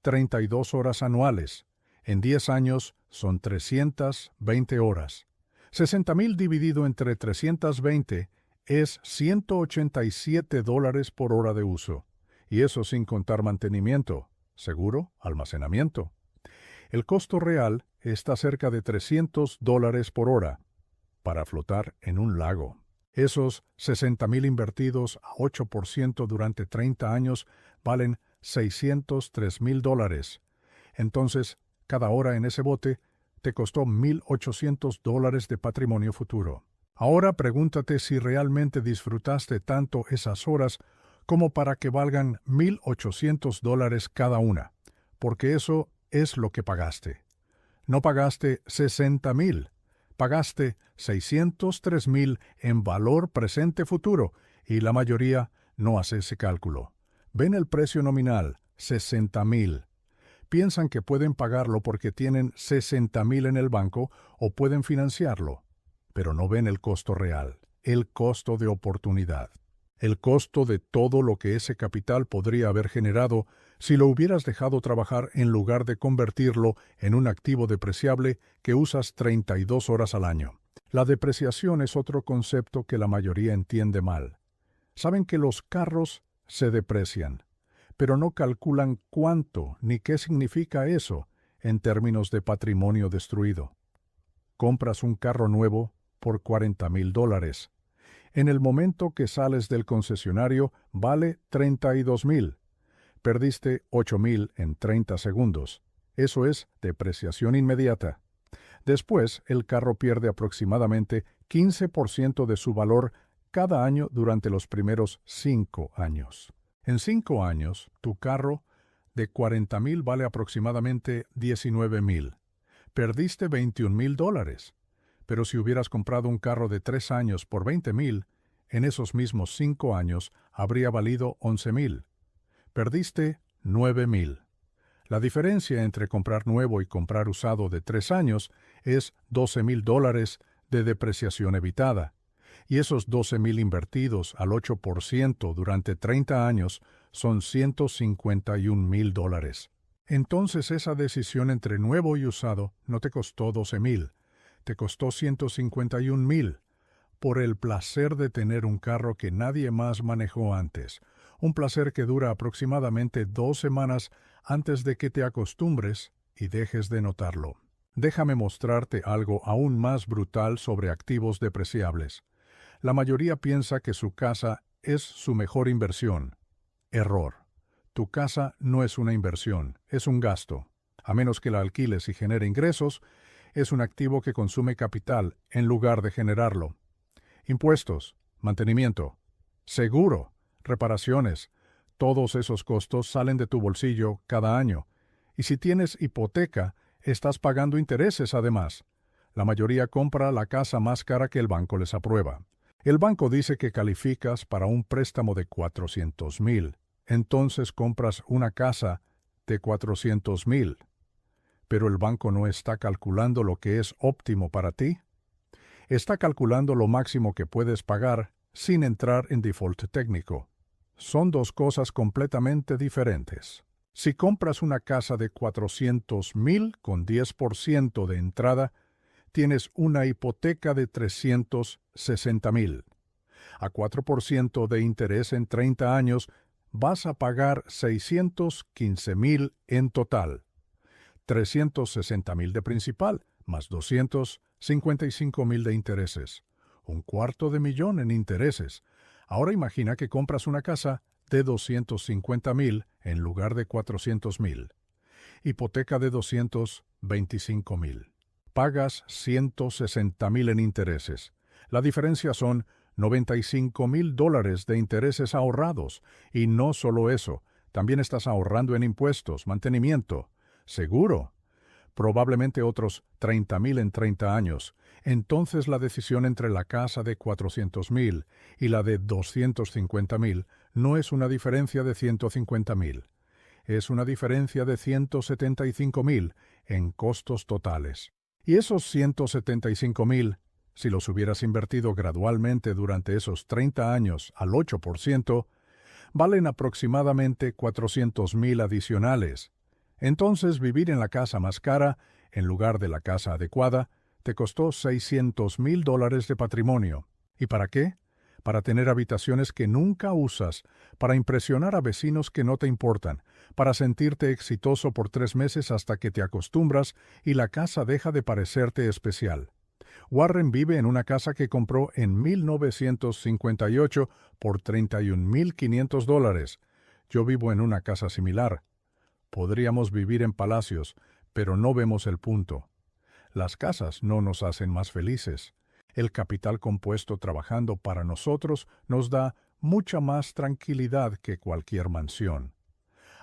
32 horas anuales. En 10 años son 320 horas. 60,000 dividido entre 320 es $187 por hora de uso. Y eso sin contar mantenimiento, seguro, almacenamiento. El costo real está cerca de $300 por hora para flotar en un lago. Esos 60,000 invertidos a 8% durante 30 años valen $603,000. Entonces, cada hora en ese bote te costó $1,800 de patrimonio futuro. Ahora pregúntate si realmente disfrutaste tanto esas horas como para que valgan $1,800 cada una, porque eso es lo que pagaste. No pagaste 60,000, pagaste 603,000 en valor presente futuro, y la mayoría no hace ese cálculo. Ven el precio nominal, 60,000. Piensan que pueden pagarlo porque tienen 60,000 en el banco o pueden financiarlo, pero no ven el costo real, el costo de oportunidad. El costo de todo lo que ese capital podría haber generado si lo hubieras dejado trabajar en lugar de convertirlo en un activo depreciable que usas 32 horas al año. La depreciación es otro concepto que la mayoría entiende mal. Saben que los carros se deprecian, pero no calculan cuánto ni qué significa eso en términos de patrimonio destruido. Compras un carro nuevo por $40,000. En el momento que sales del concesionario vale 32,000. Perdiste 8,000 en 30 segundos. Eso es depreciación inmediata. Después, el carro pierde aproximadamente 15% de su valor cada año durante los primeros 5 años. En 5 años, tu carro de 40,000 vale aproximadamente 19,000. Perdiste $21,000. Pero si hubieras comprado un carro de 3 años por 20,000, en esos mismos 5 años habría valido 11,000. Perdiste 9,000. La diferencia entre comprar nuevo y comprar usado de 3 años es $12,000 de depreciación evitada. Y esos 12,000 invertidos al 8% durante 30 años son $151,000. Entonces esa decisión entre nuevo y usado no te costó 12,000. Te costó 151,000 por el placer de tener un carro que nadie más manejó antes, un placer que dura aproximadamente 2 semanas antes de que te acostumbres y dejes de notarlo. Déjame mostrarte algo aún más brutal sobre activos depreciables. La mayoría piensa que su casa es su mejor inversión. Error. Tu casa no es una inversión, es un gasto. A menos que la alquiles y genere ingresos, es un activo que consume capital en lugar de generarlo. Impuestos, mantenimiento, seguro, reparaciones, todos esos costos salen de tu bolsillo cada año. Y si tienes hipoteca, Estás pagando intereses además. La mayoría compra la casa más cara que el banco les aprueba. El banco dice que calificas para un préstamo de 400,000. Entonces compras una casa de 400,000. Pero el banco no está calculando lo que es óptimo para ti. Está calculando lo máximo que puedes pagar sin entrar en default técnico. Son dos cosas completamente diferentes. Si compras una casa de 400,000 con 10% de entrada, tienes una hipoteca de 360,000. A 4% de interés en 30 años, vas a pagar 615,000 en total. 360,000 de principal, más 255,000 de intereses. $250,000 en intereses. Ahora imagina que compras una casa de 250,000 en lugar de 400,000. Hipoteca de 225,000. Pagas 160,000 en intereses. La diferencia son $95,000 de intereses ahorrados. Y no solo eso, también estás ahorrando en impuestos, mantenimiento, seguro. Probablemente otros 30,000 en 30 años. Entonces la decisión entre la casa de 400,000 y la de 250,000 no es una diferencia de 150,000. Es una diferencia de 175,000 en costos totales. Y esos 175,000, si los hubieras invertido gradualmente durante esos 30 años al 8%, valen aproximadamente 400,000 adicionales. Entonces vivir en la casa más cara, en lugar de la casa adecuada, te costó $600,000 de patrimonio. ¿Y para qué? Para tener habitaciones que nunca usas, para impresionar a vecinos que no te importan, para sentirte exitoso por 3 meses hasta que te acostumbras y la casa deja de parecerte especial. Warren vive en una casa que compró en 1958 por $31,500. Yo vivo en una casa similar. Podríamos vivir en palacios, pero no vemos el punto. Las casas no nos hacen más felices. El capital compuesto trabajando para nosotros nos da mucha más tranquilidad que cualquier mansión.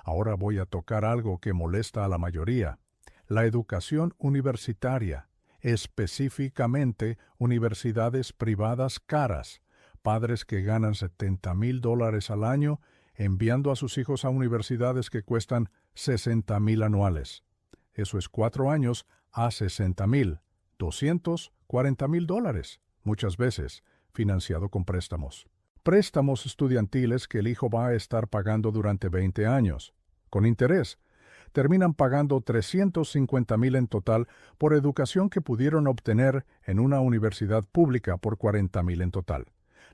Ahora voy a tocar algo que molesta a la mayoría: la educación universitaria, específicamente universidades privadas caras, padres que ganan $70,000 al año enviando a sus hijos a universidades que cuestan $60,000 anuales. Eso es 4 años a $60,000, $240,000, muchas veces, financiado con préstamos. Préstamos estudiantiles que el hijo va a estar pagando durante 20 años, con interés. Terminan pagando $350,000 en total por educación que pudieron obtener en una universidad pública por $40,000 en total.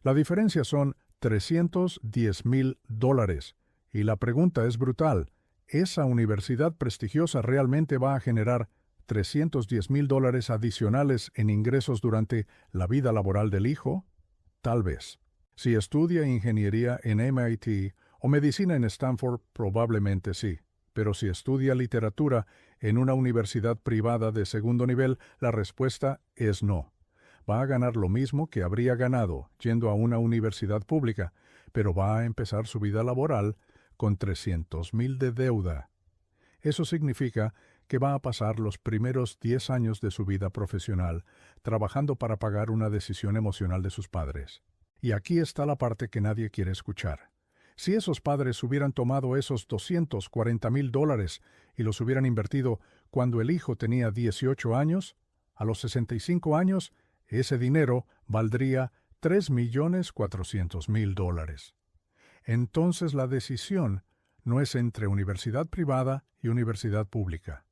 La diferencia son $310,000. Y la pregunta es brutal: ¿esa universidad prestigiosa realmente va a generar $310,000 adicionales en ingresos durante la vida laboral del hijo? Tal vez. Si estudia ingeniería en MIT o medicina en Stanford, probablemente sí. Pero si estudia literatura en una universidad privada de segundo nivel, la respuesta es no. Va a ganar lo mismo que habría ganado yendo a una universidad pública, pero va a empezar su vida laboral con $300,000 de deuda. Eso significa que va a pasar los primeros 10 años de su vida profesional trabajando para pagar una decisión emocional de sus padres. Y aquí está la parte que nadie quiere escuchar. Si esos padres hubieran tomado esos $240,000 y los hubieran invertido cuando el hijo tenía 18 años, a los 65 años, ese dinero valdría $3,400,000. Entonces la decisión no es entre universidad privada y universidad pública.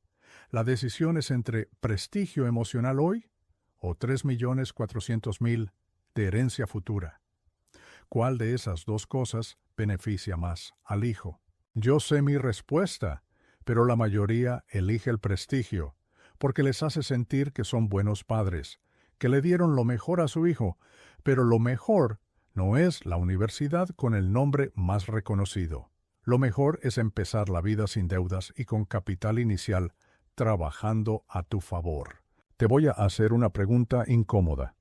La decisión es entre prestigio emocional hoy o $3,400,000 de herencia futura. ¿Cuál de esas dos cosas beneficia más al hijo? Yo sé mi respuesta, pero la mayoría elige el prestigio, porque les hace sentir que son buenos padres, que le dieron lo mejor a su hijo, pero lo mejor no es la universidad con el nombre más reconocido. Lo mejor es empezar la vida sin deudas y con capital inicial, trabajando a tu favor. Te voy a hacer una pregunta incómoda.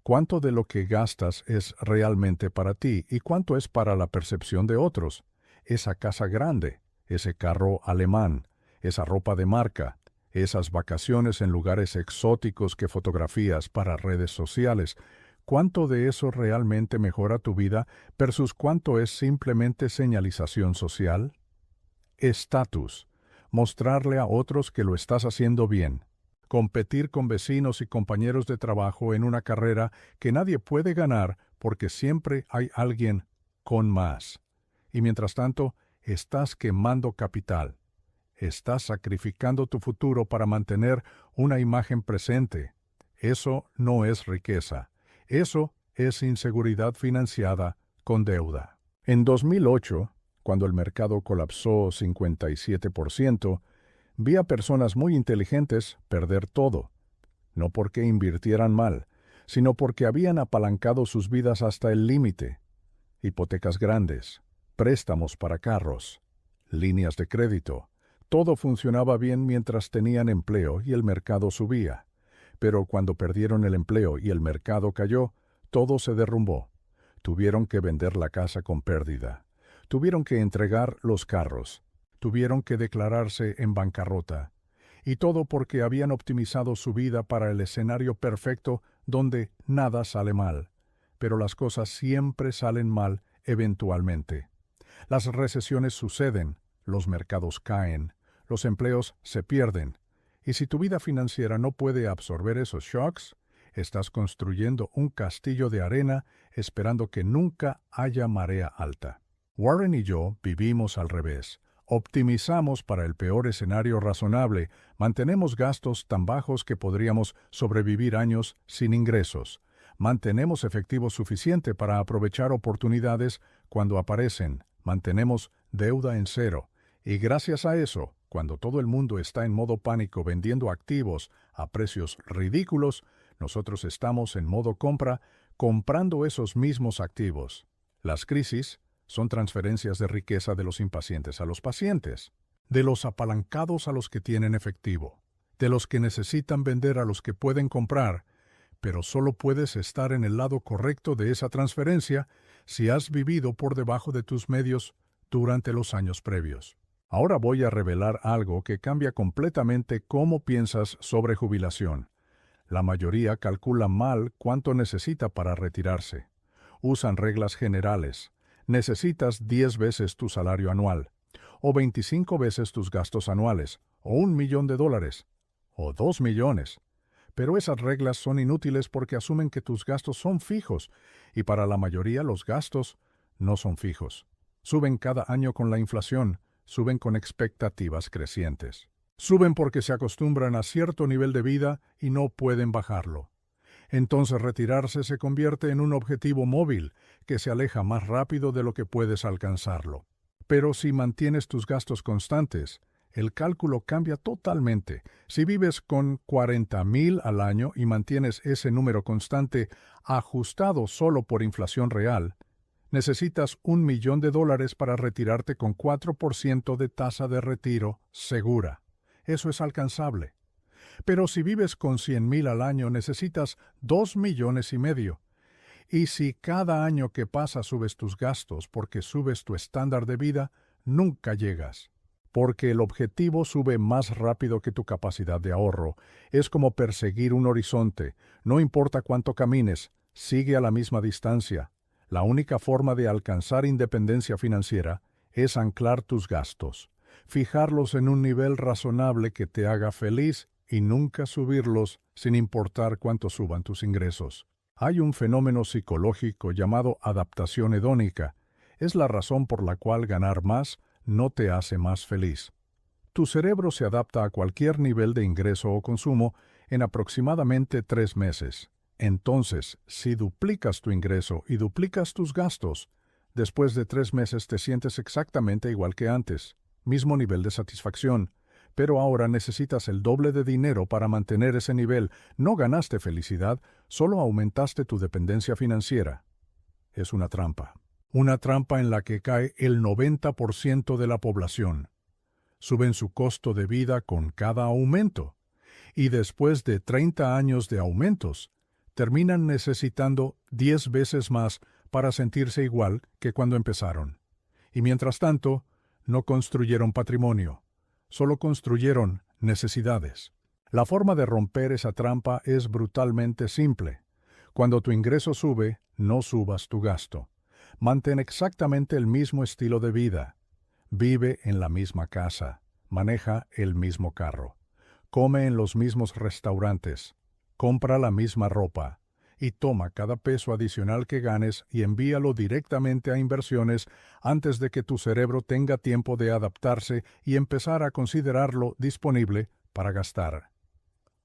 ¿Cuánto de lo que gastas es realmente para ti y cuánto es para la percepción de otros? Esa casa grande, ese carro alemán, esa ropa de marca, Esas vacaciones en lugares exóticos que fotografías para redes sociales, ¿cuánto de eso realmente mejora tu vida versus cuánto es simplemente señalización social? Estatus. Mostrarle a otros que lo estás haciendo bien. Competir con vecinos y compañeros de trabajo en una carrera que nadie puede ganar porque siempre hay alguien con más. Y mientras tanto, estás quemando capital. Estás sacrificando tu futuro para mantener una imagen presente. Eso no es riqueza. Eso es inseguridad financiada con deuda. En 2008, cuando el mercado colapsó 57%, vi a personas muy inteligentes perder todo. No porque invirtieran mal, sino porque habían apalancado sus vidas hasta el límite. Hipotecas grandes, préstamos para carros, líneas de crédito. Todo funcionaba bien mientras tenían empleo y el mercado subía. Pero cuando perdieron el empleo y el mercado cayó, todo se derrumbó. Tuvieron que vender la casa con pérdida. Tuvieron que entregar los carros. Tuvieron que declararse en bancarrota. Y todo porque habían optimizado su vida para el escenario perfecto donde nada sale mal. Pero las cosas siempre salen mal eventualmente. Las recesiones suceden, los mercados caen, los empleos se pierden. Y si tu vida financiera no puede absorber esos shocks, estás construyendo un castillo de arena esperando que nunca haya marea alta. Warren y yo vivimos al revés. Optimizamos para el peor escenario razonable, mantenemos gastos tan bajos que podríamos sobrevivir años sin ingresos. Mantenemos efectivo suficiente para aprovechar oportunidades cuando aparecen. Mantenemos deuda en cero. Y gracias a eso, cuando todo el mundo está en modo pánico vendiendo activos a precios ridículos, nosotros estamos en modo compra, comprando esos mismos activos. Las crisis son transferencias de riqueza de los impacientes a los pacientes, de los apalancados a los que tienen efectivo, de los que necesitan vender a los que pueden comprar, pero solo puedes estar en el lado correcto de esa transferencia si has vivido por debajo de tus medios durante los años previos. Ahora voy a revelar algo que cambia completamente cómo piensas sobre jubilación. La mayoría calcula mal cuánto necesita para retirarse. Usan reglas generales. Necesitas 10 veces tu salario anual, o 25 veces tus gastos anuales, o $1.000.000, o 2 millones. Pero esas reglas son inútiles porque asumen que tus gastos son fijos, y para la mayoría los gastos no son fijos. Suben cada año con la inflación, suben con expectativas crecientes. Suben porque se acostumbran a cierto nivel de vida y no pueden bajarlo. Entonces retirarse se convierte en un objetivo móvil que se aleja más rápido de lo que puedes alcanzarlo. Pero si mantienes tus gastos constantes, el cálculo cambia totalmente. Si vives con 40,000 al año y mantienes ese número constante ajustado solo por inflación real, necesitas $1.000.000 para retirarte con 4% de tasa de retiro segura. Eso es alcanzable. Pero si vives con 100,000 al año, necesitas $2,5 millones. Y si cada año que pasa subes tus gastos porque subes tu estándar de vida, nunca llegas. Porque el objetivo sube más rápido que tu capacidad de ahorro. Es como perseguir un horizonte. No importa cuánto camines, sigue a la misma distancia. La única forma de alcanzar independencia financiera es anclar tus gastos, fijarlos en un nivel razonable que te haga feliz y nunca subirlos sin importar cuánto suban tus ingresos. Hay un fenómeno psicológico llamado adaptación hedónica. Es la razón por la cual ganar más no te hace más feliz. Tu cerebro se adapta a cualquier nivel de ingreso o consumo en aproximadamente 3 meses. Entonces, si duplicas tu ingreso y duplicas tus gastos, después de 3 meses te sientes exactamente igual que antes, mismo nivel de satisfacción, pero ahora necesitas el doble de dinero para mantener ese nivel. No ganaste felicidad, solo aumentaste tu dependencia financiera. Es una trampa. Una trampa en la que cae el 90% de la población. Suben su costo de vida con cada aumento. Y después de 30 años de aumentos, terminan necesitando 10 veces más para sentirse igual que cuando empezaron. Y mientras tanto, no construyeron patrimonio. Solo construyeron Necesidades. La forma de romper esa trampa es brutalmente simple. Cuando tu ingreso sube, no subas tu gasto. Mantén exactamente el mismo estilo de vida. Vive en la misma casa. Maneja el mismo carro. Come en los mismos restaurantes. Compra la misma ropa. Y toma cada peso adicional que ganes y envíalo directamente a inversiones antes de que tu cerebro tenga tiempo de adaptarse y empezar a considerarlo disponible para gastar.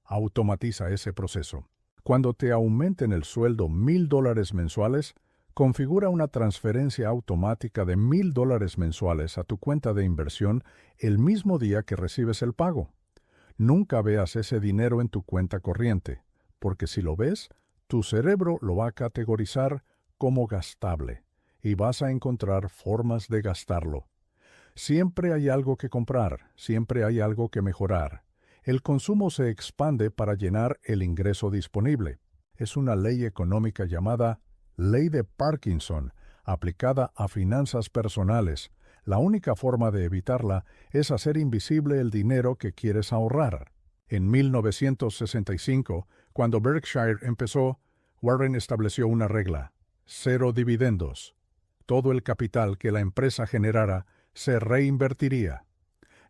Automatiza ese proceso. Cuando te aumenten el sueldo $1,000 mensuales, configura una transferencia automática de $1,000 mensuales a tu cuenta de inversión el mismo día que recibes el pago. Nunca veas ese dinero en tu cuenta corriente, porque si lo ves, tu cerebro lo va a categorizar como gastable y vas a encontrar formas de gastarlo. Siempre hay algo que comprar, siempre hay algo que mejorar. El consumo se expande para llenar el ingreso disponible. Es una ley económica llamada Ley de Parkinson, aplicada a finanzas personales. La única forma de evitarla es hacer invisible el dinero que quieres ahorrar. En 1965, cuando Berkshire empezó, Warren estableció una regla: 0 dividendos. Todo el capital que la empresa generara se reinvertiría.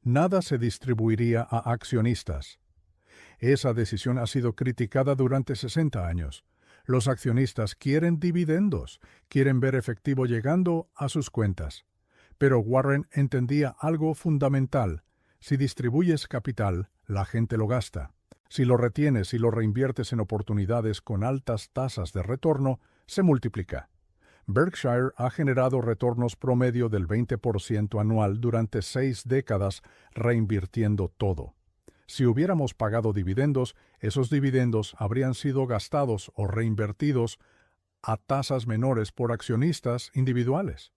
Nada se distribuiría a accionistas. Esa decisión ha sido criticada durante 60 años. Los accionistas quieren dividendos, quieren ver efectivo llegando a sus cuentas. Pero Warren entendía algo fundamental: si distribuyes capital, la gente lo gasta. Si lo retienes y lo reinviertes en oportunidades con altas tasas de retorno, se multiplica. Berkshire ha generado retornos promedio del 20% anual durante 6 décadas, reinvirtiendo todo. Si hubiéramos pagado dividendos, esos dividendos habrían sido gastados o reinvertidos a tasas menores por accionistas individuales.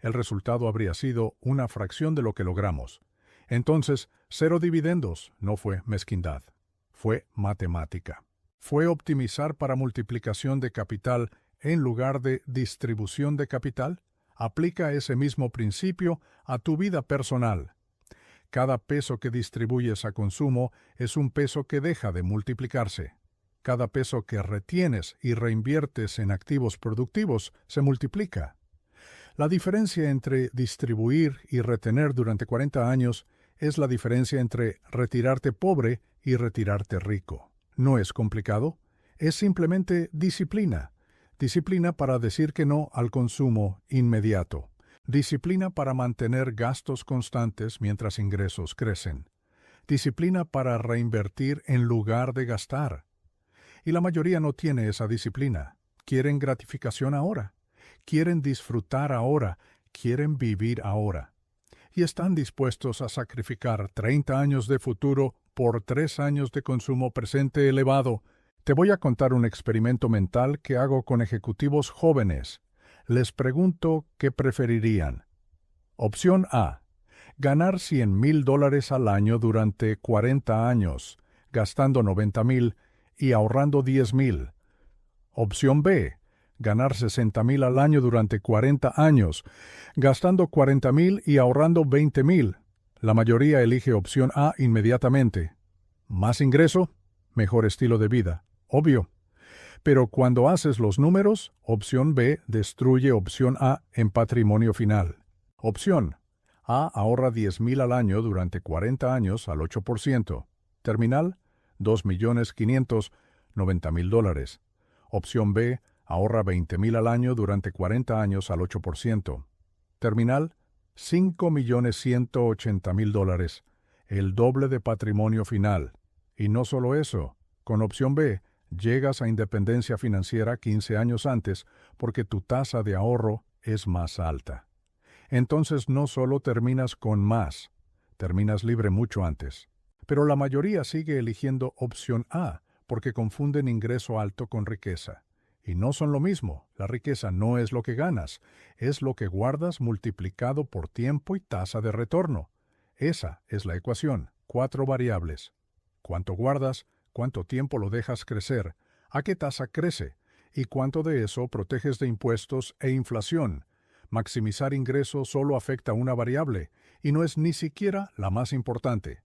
El resultado habría sido una fracción de lo que logramos. Entonces, 0 dividendos no fue mezquindad, fue matemática. Fue optimizar para multiplicación de capital en lugar de distribución de capital. Aplica ese mismo principio a tu vida personal. Cada peso que distribuyes a consumo es un peso que deja de multiplicarse. Cada peso que retienes y reinviertes en activos productivos se multiplica. La diferencia entre distribuir y retener durante 40 años es la diferencia entre retirarte pobre y retirarte rico. No es complicado, es simplemente disciplina. Disciplina para decir que no al consumo inmediato. Disciplina para mantener gastos constantes mientras ingresos crecen. Disciplina para reinvertir en lugar de gastar. Y la mayoría no tiene esa disciplina. Quieren gratificación ahora. Quieren disfrutar ahora. Quieren vivir ahora. Y están dispuestos a sacrificar 30 años de futuro por 3 años de consumo presente elevado. Te voy a contar un experimento mental que hago con ejecutivos jóvenes. Les pregunto qué preferirían. Opción A: ganar $100,000 al año durante 40 años, gastando $90,000 y ahorrando $10,000. Opción B: ganar $60,000 al año durante 40 años, gastando $40,000 y ahorrando $20,000. La mayoría elige opción A inmediatamente. Más ingreso, mejor estilo de vida. Obvio. Pero cuando haces los números, opción B destruye opción A en patrimonio final. Opción A ahorra $10,000 al año durante 40 años al 8%. Terminal, $2,590,000. Opción B ahorra $20,000 al año durante 40 años al 8%. Terminal, $5,180,000. El doble de patrimonio final. Y no solo eso, con opción B, llegas a independencia financiera 15 años antes porque tu tasa de ahorro es más alta. Entonces no solo terminas con más, terminas libre mucho antes. Pero la mayoría sigue eligiendo opción A porque confunden ingreso alto con riqueza. Y no son lo mismo. La riqueza no es lo que ganas, es lo que guardas multiplicado por tiempo y tasa de retorno. Esa es la ecuación. 4 variables. ¿Cuánto guardas? ¿Cuánto tiempo lo dejas crecer? ¿A qué tasa crece? ¿Y cuánto de eso proteges de impuestos e inflación? Maximizar ingresos solo afecta una variable, y no es ni siquiera la más importante.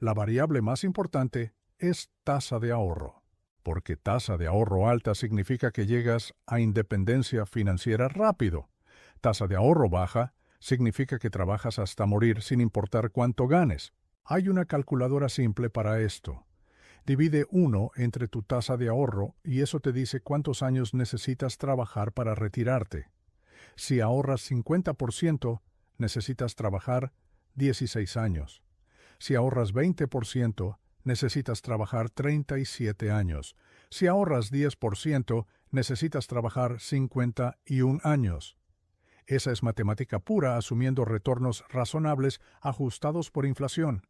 La variable más importante es tasa de ahorro, porque tasa de ahorro alta significa que llegas a independencia financiera rápido. Tasa de ahorro baja significa que trabajas hasta morir sin importar cuánto ganes. Hay una calculadora simple para esto. Divide 1 entre tu tasa de ahorro y eso te dice cuántos años necesitas trabajar para retirarte. Si ahorras 50%, necesitas trabajar 16 años. Si ahorras 20%, necesitas trabajar 37 años. Si ahorras 10%, necesitas trabajar 51 años. Esa es matemática pura asumiendo retornos razonables ajustados por inflación.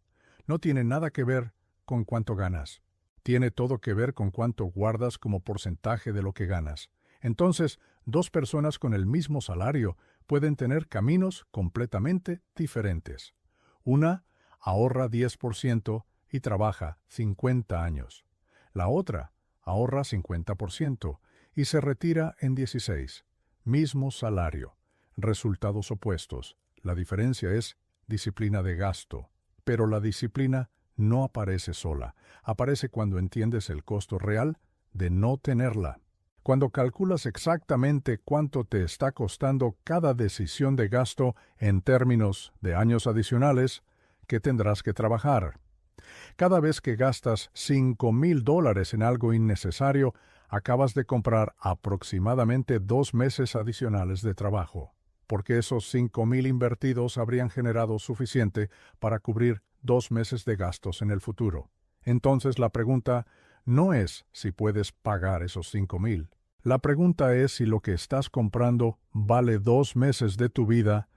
No tiene nada que ver con cuánto ganas. Tiene todo que ver con cuánto guardas como porcentaje de lo que ganas. Entonces, dos personas con el mismo salario pueden tener caminos completamente diferentes. Una ahorra 10% y trabaja 50 años. La otra ahorra 50% y se retira en 16. Mismo salario. Resultados opuestos. La diferencia es disciplina de gasto. Pero la disciplina no aparece sola. Aparece cuando entiendes el costo real de no tenerla. Cuando calculas exactamente cuánto te está costando cada decisión de gasto en términos de años adicionales que tendrás que trabajar. Cada vez que gastas $5,000 en algo innecesario, acabas de comprar aproximadamente 2 meses adicionales de trabajo, porque esos 5,000 invertidos habrían generado suficiente para cubrir 2 meses de gastos en el futuro. Entonces la pregunta no es si puedes pagar esos 5,000. La pregunta es si lo que estás comprando vale 2 meses de tu vida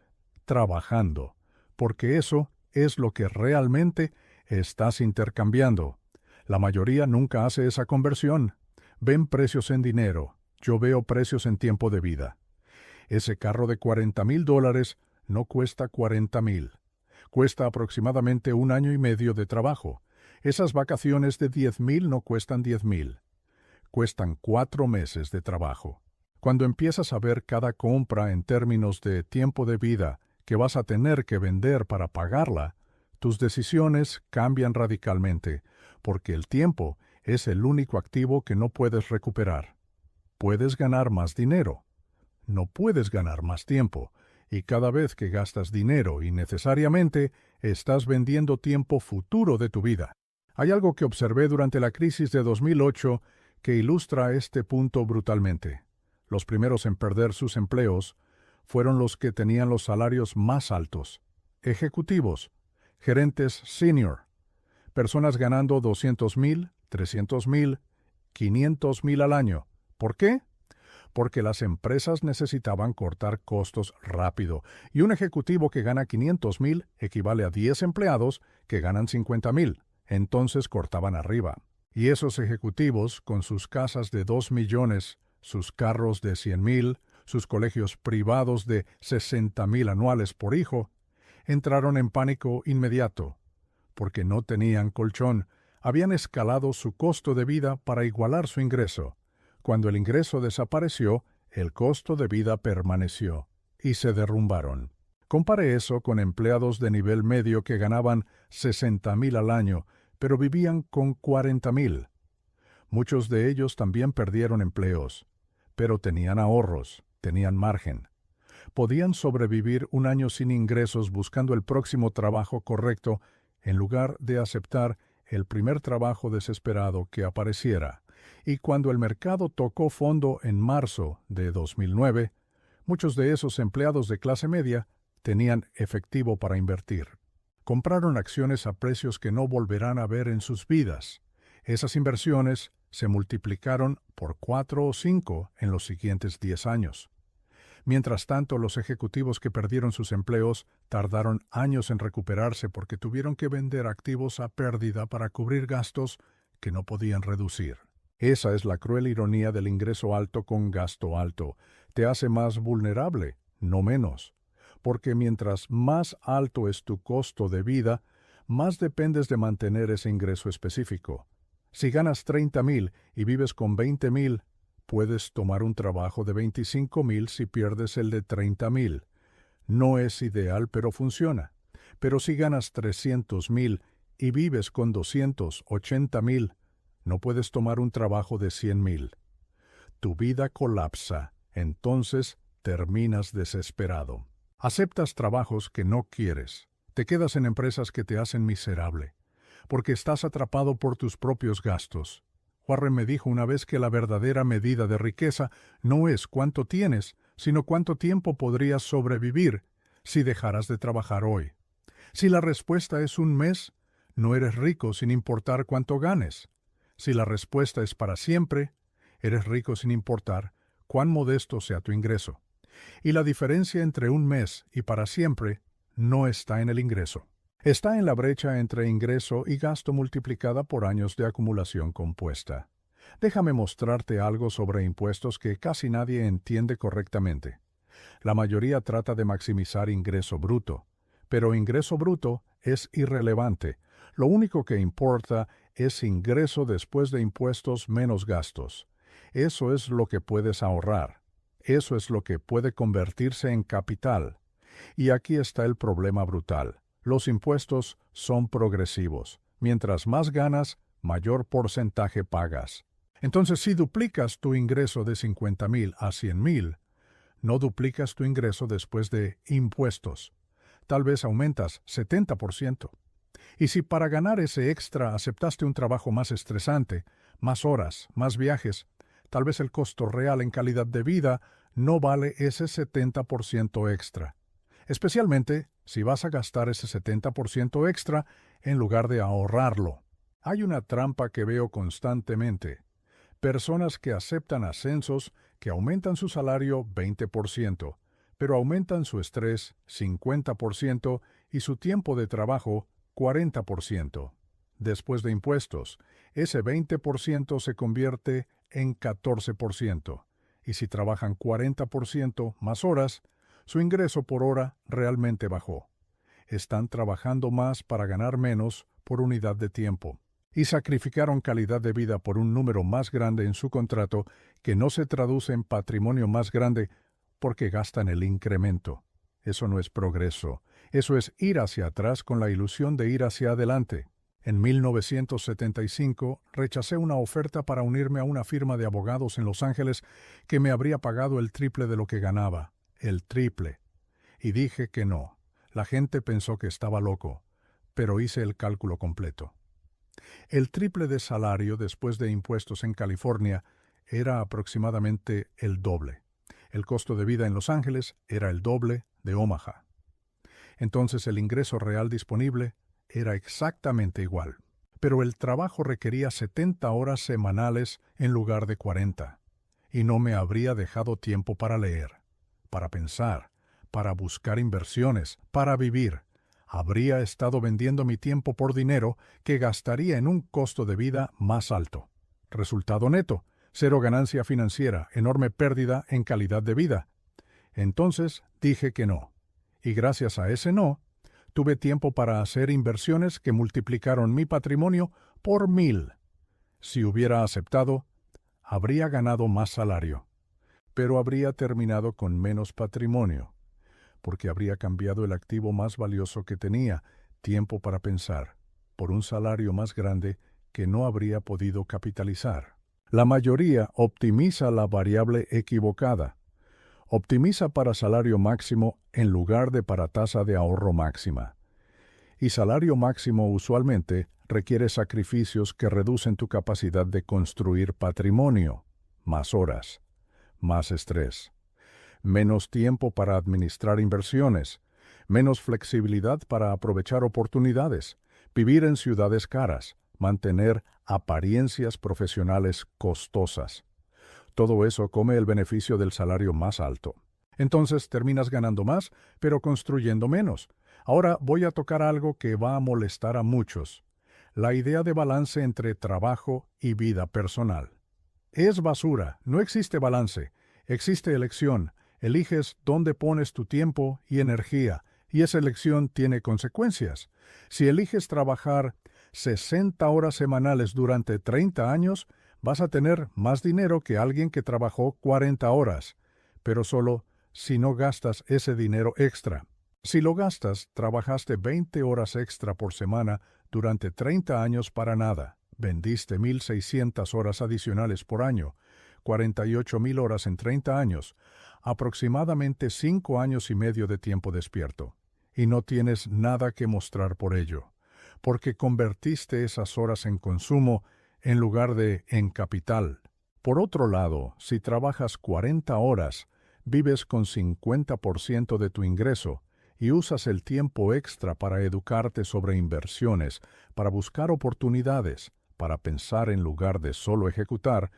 trabajando, porque eso es lo que realmente estás intercambiando. La mayoría nunca hace esa conversión. Ven precios en dinero. Yo veo precios en tiempo de vida. Ese carro de $40,000 no cuesta 40,000. Cuesta aproximadamente 1 año y medio de trabajo. Esas vacaciones de 10,000 no cuestan 10,000. Cuestan 4 meses de trabajo. Cuando empiezas a ver cada compra en términos de tiempo de vida que vas a tener que vender para pagarla, tus decisiones cambian radicalmente, porque el tiempo es el único activo que no puedes recuperar. Puedes ganar más dinero. No puedes ganar más tiempo, y cada vez que gastas dinero innecesariamente, estás vendiendo tiempo futuro de tu vida. Hay algo que observé durante la crisis de 2008 que ilustra este punto brutalmente. Los primeros en perder sus empleos fueron los que tenían los salarios más altos. Ejecutivos, gerentes senior, personas ganando 200,000, 300,000, 500,000 al año. ¿Por qué? Porque las empresas necesitaban cortar costos rápido, y un ejecutivo que gana 500,000 equivale a 10 empleados que ganan 50,000. Entonces cortaban arriba. Y esos ejecutivos, con sus casas de 2 millones, sus carros de 100,000, sus colegios privados de 60,000 anuales por hijo, entraron en pánico inmediato, porque no tenían colchón, habían escalado su costo de vida para igualar su ingreso. Cuando el ingreso desapareció, el costo de vida permaneció, y se derrumbaron. Compare eso con empleados de nivel medio que ganaban 60,000 al año, pero vivían con 40,000. Muchos de ellos también perdieron empleos, pero tenían ahorros, tenían margen. Podían sobrevivir 1 año sin ingresos buscando el próximo trabajo correcto en lugar de aceptar el primer trabajo desesperado que apareciera. Y cuando el mercado tocó fondo en marzo de 2009, muchos de esos empleados de clase media tenían efectivo para invertir. Compraron acciones a precios que no volverán a ver en sus vidas. Esas inversiones se multiplicaron por 4 o 5 en los siguientes 10 años. Mientras tanto, los ejecutivos que perdieron sus empleos tardaron años en recuperarse porque tuvieron que vender activos a pérdida para cubrir gastos que no podían reducir. Esa es la cruel ironía del ingreso alto con gasto alto. Te hace más vulnerable, no menos. Porque mientras más alto es tu costo de vida, más dependes de mantener ese ingreso específico. Si ganas 30,000 y vives con 20,000, puedes tomar un trabajo de 25,000 si pierdes el de 30,000. No es ideal, pero funciona. Pero si ganas 300,000 y vives con 280,000, no puedes tomar un trabajo de 100,000. Tu vida colapsa, entonces terminas desesperado. Aceptas trabajos que no quieres. Te quedas en empresas que te hacen miserable, porque estás atrapado por tus propios gastos. Warren me dijo una vez que la verdadera medida de riqueza no es cuánto tienes, sino cuánto tiempo podrías sobrevivir si dejaras de trabajar hoy. Si la respuesta es un mes, no eres rico sin importar cuánto ganes. Si la respuesta es para siempre, eres rico sin importar cuán modesto sea tu ingreso. Y la diferencia entre un mes y para siempre no está en el ingreso. Está en la brecha entre ingreso y gasto multiplicada por años de acumulación compuesta. Déjame mostrarte algo sobre impuestos que casi nadie entiende correctamente. La mayoría trata de maximizar ingreso bruto, pero ingreso bruto es irrelevante. Lo único que importa es ingreso después de impuestos menos gastos. Eso es lo que puedes ahorrar. Eso es lo que puede convertirse en capital. Y aquí está el problema brutal. Los impuestos son progresivos. Mientras más ganas, mayor porcentaje pagas. Entonces, si duplicas tu ingreso de 50,000 a 100,000, no duplicas tu ingreso después de impuestos. Tal vez aumentas 70%. Y si para ganar ese extra aceptaste un trabajo más estresante, más horas, más viajes, tal vez el costo real en calidad de vida no vale ese 70% extra. Especialmente si vas a gastar ese 70% extra en lugar de ahorrarlo. Hay una trampa que veo constantemente. Personas que aceptan ascensos que aumentan su salario 20%, pero aumentan su estrés 50% y su tiempo de trabajo 40%. Después de impuestos, ese 20% se convierte en 14%, y si trabajan 40% más horas, su ingreso por hora realmente bajó. Están trabajando más para ganar menos por unidad de tiempo, y sacrificaron calidad de vida por un número más grande en su contrato que no se traduce en patrimonio más grande porque gastan el incremento. Eso no es progreso, eso es ir hacia atrás con la ilusión de ir hacia adelante. En 1975 rechacé una oferta para unirme a una firma de abogados en Los Ángeles que me habría pagado el triple de lo que ganaba, el triple. Y dije que no. La gente pensó que estaba loco, pero hice el cálculo completo. El triple de salario después de impuestos en California era aproximadamente el doble. El costo de vida en Los Ángeles era el doble de Omaha. Entonces el ingreso real disponible era exactamente igual. Pero el trabajo requería 70 horas semanales en lugar de 40. Y no me habría dejado tiempo para leer, para pensar, para buscar inversiones, para vivir. Habría estado vendiendo mi tiempo por dinero que gastaría en un costo de vida más alto. Resultado neto: cero ganancia financiera, enorme pérdida en calidad de vida. Entonces dije que no. Y gracias a ese no, tuve tiempo para hacer inversiones que multiplicaron mi patrimonio por 1,000. Si hubiera aceptado, habría ganado más salario, pero habría terminado con menos patrimonio, porque habría cambiado el activo más valioso que tenía, tiempo para pensar, por un salario más grande que no habría podido capitalizar. La mayoría optimiza la variable equivocada. Optimiza para salario máximo en lugar de para tasa de ahorro máxima. Y salario máximo usualmente requiere sacrificios que reducen tu capacidad de construir patrimonio, más horas, más estrés, menos tiempo para administrar inversiones, menos flexibilidad para aprovechar oportunidades, vivir en ciudades caras, mantener apariencias profesionales costosas. Todo eso come el beneficio del salario más alto. Entonces terminas ganando más, pero construyendo menos. Ahora voy a tocar algo que va a molestar a muchos: la idea de balance entre trabajo y vida personal. Es basura, no existe balance, existe elección. Eliges dónde pones tu tiempo y energía, y esa elección tiene consecuencias. Si eliges trabajar 60 horas semanales durante 30 años, vas a tener más dinero que alguien que trabajó 40 horas, pero solo si no gastas ese dinero extra. Si lo gastas, trabajaste 20 horas extra por semana durante 30 años para nada. Vendiste 1.600 horas adicionales por año, 48.000 horas en 30 años, aproximadamente 5 años y medio de tiempo despierto. Y no tienes nada que mostrar por ello, porque convertiste esas horas en consumo en lugar de en capital. Por otro lado, si trabajas 40 horas, vives con 50% de tu ingreso y usas el tiempo extra para educarte sobre inversiones, para buscar oportunidades, para pensar en lugar de solo ejecutar,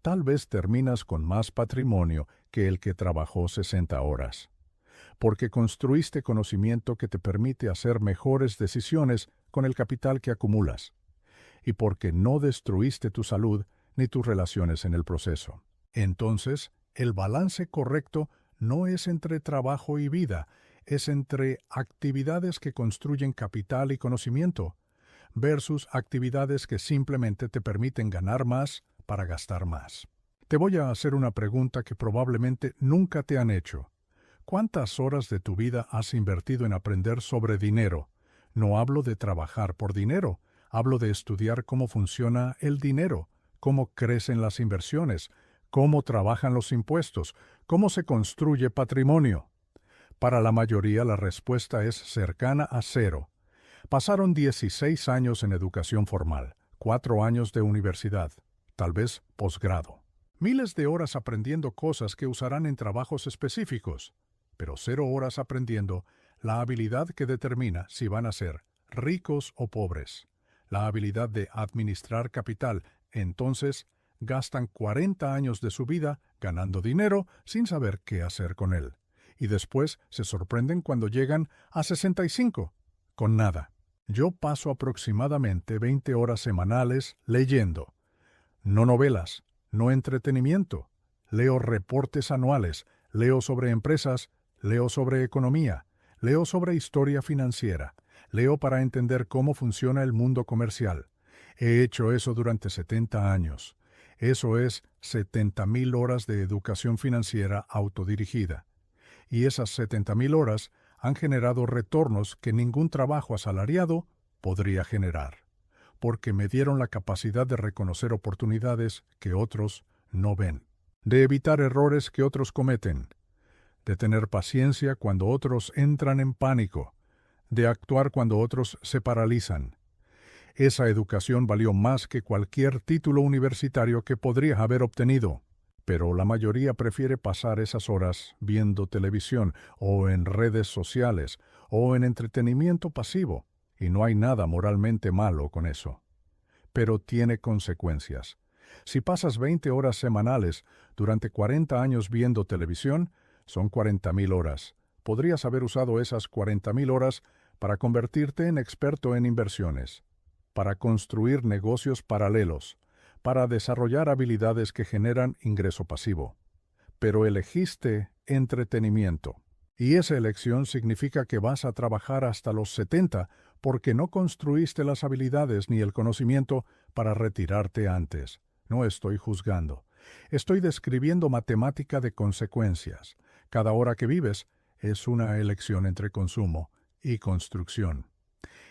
tal vez terminas con más patrimonio que el que trabajó 60 horas. Porque construiste conocimiento que te permite hacer mejores decisiones con el capital que acumulas. Y porque no destruiste tu salud ni tus relaciones en el proceso. Entonces, el balance correcto no es entre trabajo y vida, es entre actividades que construyen capital y conocimiento, versus actividades que simplemente te permiten ganar más para gastar más. Te voy a hacer una pregunta que probablemente nunca te han hecho. ¿Cuántas horas de tu vida has invertido en aprender sobre dinero? No hablo de trabajar por dinero, hablo de estudiar cómo funciona el dinero, cómo crecen las inversiones, cómo trabajan los impuestos, cómo se construye patrimonio. Para la mayoría la respuesta es cercana a cero. Pasaron 16 años en educación formal, 4 años de universidad, tal vez posgrado. Miles de horas aprendiendo cosas que usarán en trabajos específicos, pero 0 horas aprendiendo la habilidad que determina si van a ser ricos o pobres. La habilidad de administrar capital. Entonces, gastan 40 años de su vida ganando dinero sin saber qué hacer con él. Y después se sorprenden cuando llegan a 65, con nada. Yo paso aproximadamente 20 horas semanales leyendo. No novelas, no entretenimiento. Leo reportes anuales, leo sobre empresas, leo sobre economía, leo sobre historia financiera, leo para entender cómo funciona el mundo comercial. He hecho eso durante 70 años. Eso es 70.000 horas de educación financiera autodirigida. Y esas 70.000 horas han generado retornos que ningún trabajo asalariado podría generar, porque me dieron la capacidad de reconocer oportunidades que otros no ven, de evitar errores que otros cometen, de tener paciencia cuando otros entran en pánico, de actuar cuando otros se paralizan. Esa educación valió más que cualquier título universitario que podría haber obtenido. Pero la mayoría prefiere pasar esas horas viendo televisión o en redes sociales o en entretenimiento pasivo, y no hay nada moralmente malo con eso. Pero tiene consecuencias. Si pasas 20 horas semanales durante 40 años viendo televisión, son 40.000 horas. Podrías haber usado esas 40.000 horas para convertirte en experto en inversiones, para construir negocios paralelos, para desarrollar habilidades que generan ingreso pasivo. Pero elegiste entretenimiento. Y esa elección significa que vas a trabajar hasta los 70 porque no construiste las habilidades ni el conocimiento para retirarte antes. No estoy juzgando. Estoy describiendo matemática de consecuencias. Cada hora que vives es una elección entre consumo y construcción,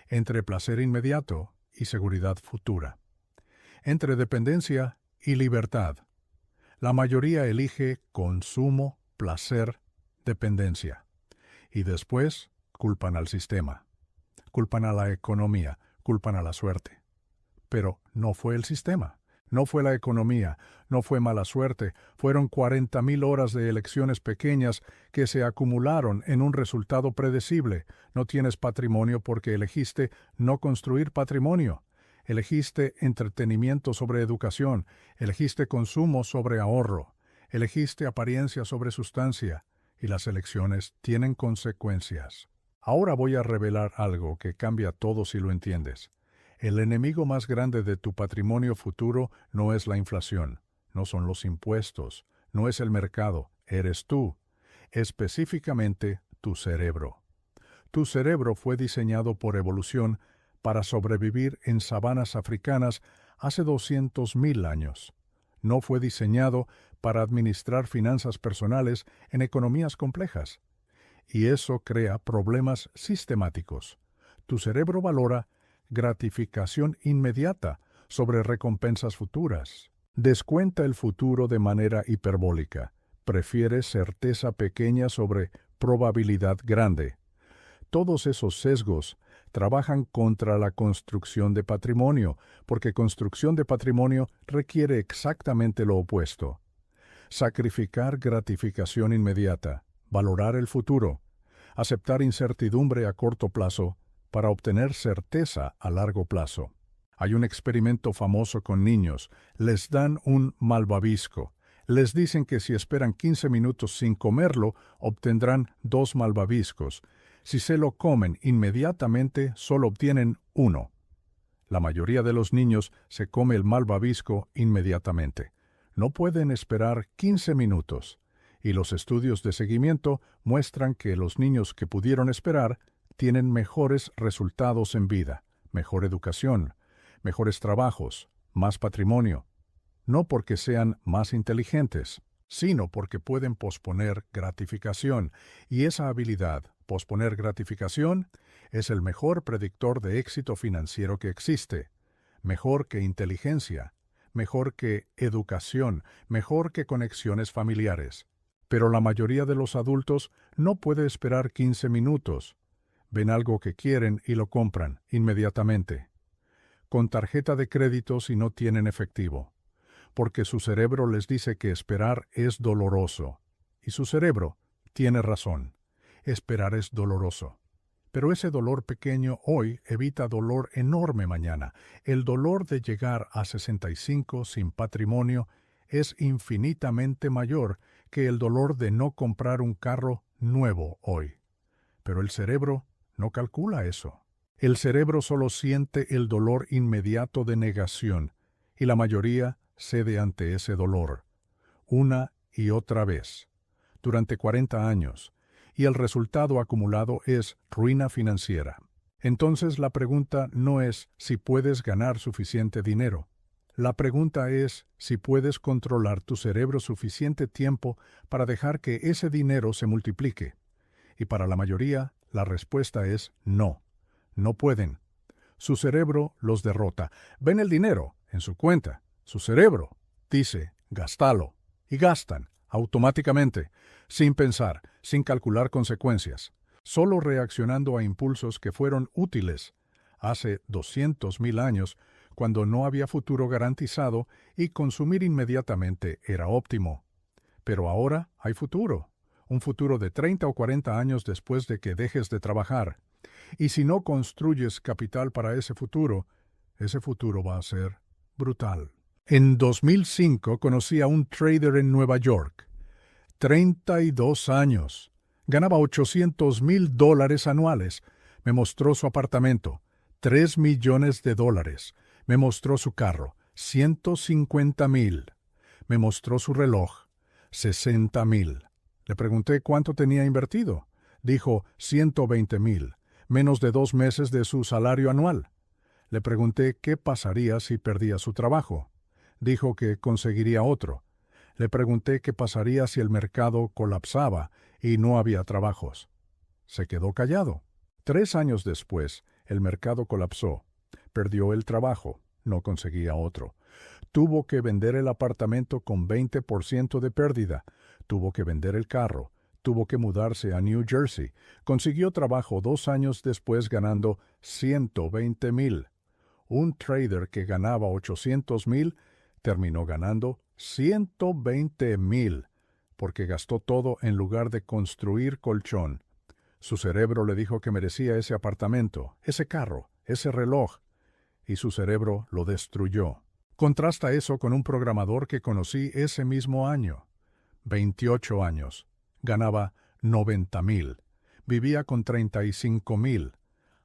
entre placer inmediato y seguridad futura, entre dependencia y libertad. La mayoría elige consumo, placer, dependencia. Y después culpan al sistema, culpan a la economía, culpan a la suerte. Pero no fue el sistema, no fue la economía, no fue mala suerte, fueron 40.000 horas de elecciones pequeñas que se acumularon en un resultado predecible. No tienes patrimonio porque elegiste no construir patrimonio. Elegiste entretenimiento sobre educación, elegiste consumo sobre ahorro, elegiste apariencia sobre sustancia, y las elecciones tienen consecuencias. Ahora voy a revelar algo que cambia todo si lo entiendes. El enemigo más grande de tu patrimonio futuro no es la inflación, no son los impuestos, no es el mercado, eres tú, específicamente tu cerebro. Tu cerebro fue diseñado por evolución para sobrevivir en sabanas africanas hace 200.000 años. No fue diseñado para administrar finanzas personales en economías complejas. y eso crea problemas sistemáticos. Tu cerebro valora gratificación inmediata sobre recompensas futuras. Descuenta el futuro de manera hiperbólica. Prefiere certeza pequeña sobre probabilidad grande. Todos esos sesgos trabajan contra la construcción de patrimonio, porque construcción de patrimonio requiere exactamente lo opuesto. Sacrificar gratificación inmediata, valorar el futuro, aceptar incertidumbre a corto plazo para obtener certeza a largo plazo. Hay un experimento famoso con niños. Les dan un malvavisco. Les dicen que si esperan 15 minutos sin comerlo, obtendrán 2 malvaviscos. Si se lo comen inmediatamente, solo obtienen 1. La mayoría de los niños se come el malvavisco inmediatamente. No pueden esperar 15 minutos. Y los estudios de seguimiento muestran que los niños que pudieron esperar tienen mejores resultados en vida, mejor educación, mejores trabajos, más patrimonio. No porque sean más inteligentes, sino porque pueden posponer gratificación, y esa habilidad, posponer gratificación, es el mejor predictor de éxito financiero que existe, mejor que inteligencia, mejor que educación, mejor que conexiones familiares. Pero la mayoría de los adultos no puede esperar 15 minutos. Ven algo que quieren y lo compran inmediatamente, con tarjeta de crédito si no tienen efectivo, porque su cerebro les dice que esperar es doloroso. Y su cerebro tiene razón. Esperar es doloroso. Pero ese dolor pequeño hoy evita dolor enorme mañana. El dolor de llegar a 65 sin patrimonio es infinitamente mayor que el dolor de no comprar un carro nuevo hoy. Pero el cerebro no calcula eso. El cerebro solo siente el dolor inmediato de negación, y la mayoría cede ante ese dolor, una y otra vez, durante 40 años, y el resultado acumulado es ruina financiera. Entonces la pregunta no es si puedes ganar suficiente dinero. La pregunta es si puedes controlar tu cerebro suficiente tiempo para dejar que ese dinero se multiplique. Y para la mayoría, la respuesta es no. No pueden. Su cerebro los derrota. Ven el dinero en su cuenta. Su cerebro dice, gástalo. Y gastan, automáticamente, sin pensar, sin calcular consecuencias, solo reaccionando a impulsos que fueron útiles hace 200,000 años, cuando no había futuro garantizado y consumir inmediatamente era óptimo. Pero ahora hay futuro, un futuro de 30 o 40 años después de que dejes de trabajar. Y si no construyes capital para ese futuro va a ser brutal. En 2005 conocí a un trader en Nueva York. 32 años. Ganaba $800,000 anuales. Me mostró su apartamento, $3 millones. Me mostró su carro, $150,000. Me mostró su reloj, $60,000. Le pregunté cuánto tenía invertido. Dijo $120,000, menos de 2 meses de su salario anual. Le pregunté qué pasaría si perdía su trabajo. Dijo que conseguiría otro. Le pregunté qué pasaría si el mercado colapsaba y no había trabajos. Se quedó callado. 3 años después, el mercado colapsó. Perdió el trabajo. No conseguía otro. Tuvo que vender el apartamento con 20% de pérdida. Tuvo que vender el carro. Tuvo que mudarse a New Jersey. Consiguió trabajo 2 años después ganando $120,000. Un trader que ganaba $800,000 terminó ganando $120,000 porque gastó todo en lugar de construir colchón. Su cerebro le dijo que merecía ese apartamento, ese carro, ese reloj, y su cerebro lo destruyó. Contrasta eso con un programador que conocí ese mismo año. 28 años. Ganaba $90,000. Vivía con $35,000.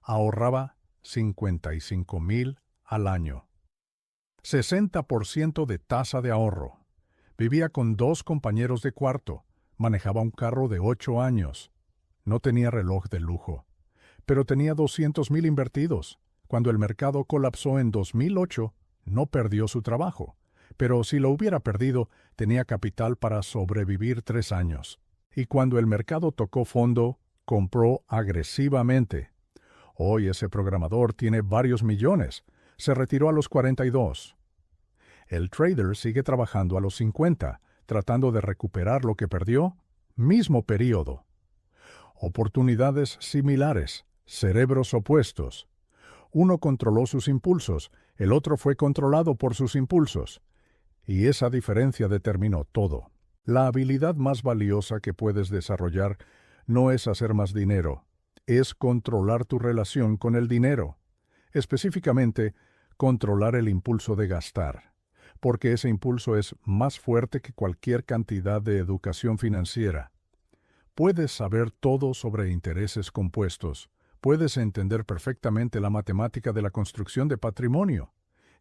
Ahorraba $55,000 al año. 60% de tasa de ahorro. Vivía con 2 compañeros de cuarto. Manejaba un carro de 8 años. No tenía reloj de lujo. Pero tenía $200,000 invertidos. Cuando el mercado colapsó en 2008, no perdió su trabajo. Pero si lo hubiera perdido, tenía capital para sobrevivir 3 años. Y cuando el mercado tocó fondo, compró agresivamente. Hoy ese programador tiene varios millones. Se retiró a los 42. El trader sigue trabajando a los 50, tratando de recuperar lo que perdió. Mismo período. Oportunidades similares, cerebros opuestos. Uno controló sus impulsos, el otro fue controlado por sus impulsos. Y esa diferencia determinó todo. La habilidad más valiosa que puedes desarrollar no es hacer más dinero, es controlar tu relación con el dinero. Específicamente, controlar el impulso de gastar, porque ese impulso es más fuerte que cualquier cantidad de educación financiera. Puedes saber todo sobre intereses compuestos, puedes entender perfectamente la matemática de la construcción de patrimonio,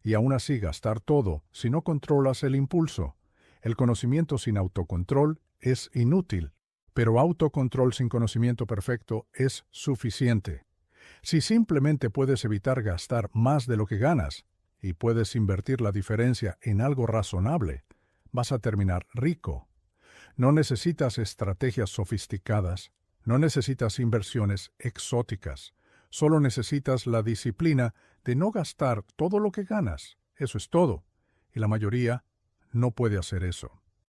y aún así gastar todo si no controlas el impulso. El conocimiento sin autocontrol es inútil, pero autocontrol sin conocimiento perfecto es suficiente. Si simplemente puedes evitar gastar más de lo que ganas y puedes invertir la diferencia en algo razonable, vas a terminar rico. No necesitas estrategias sofisticadas, no necesitas inversiones exóticas, solo necesitas la disciplina de no gastar todo lo que ganas. Eso es todo, y la mayoría no puede hacer eso.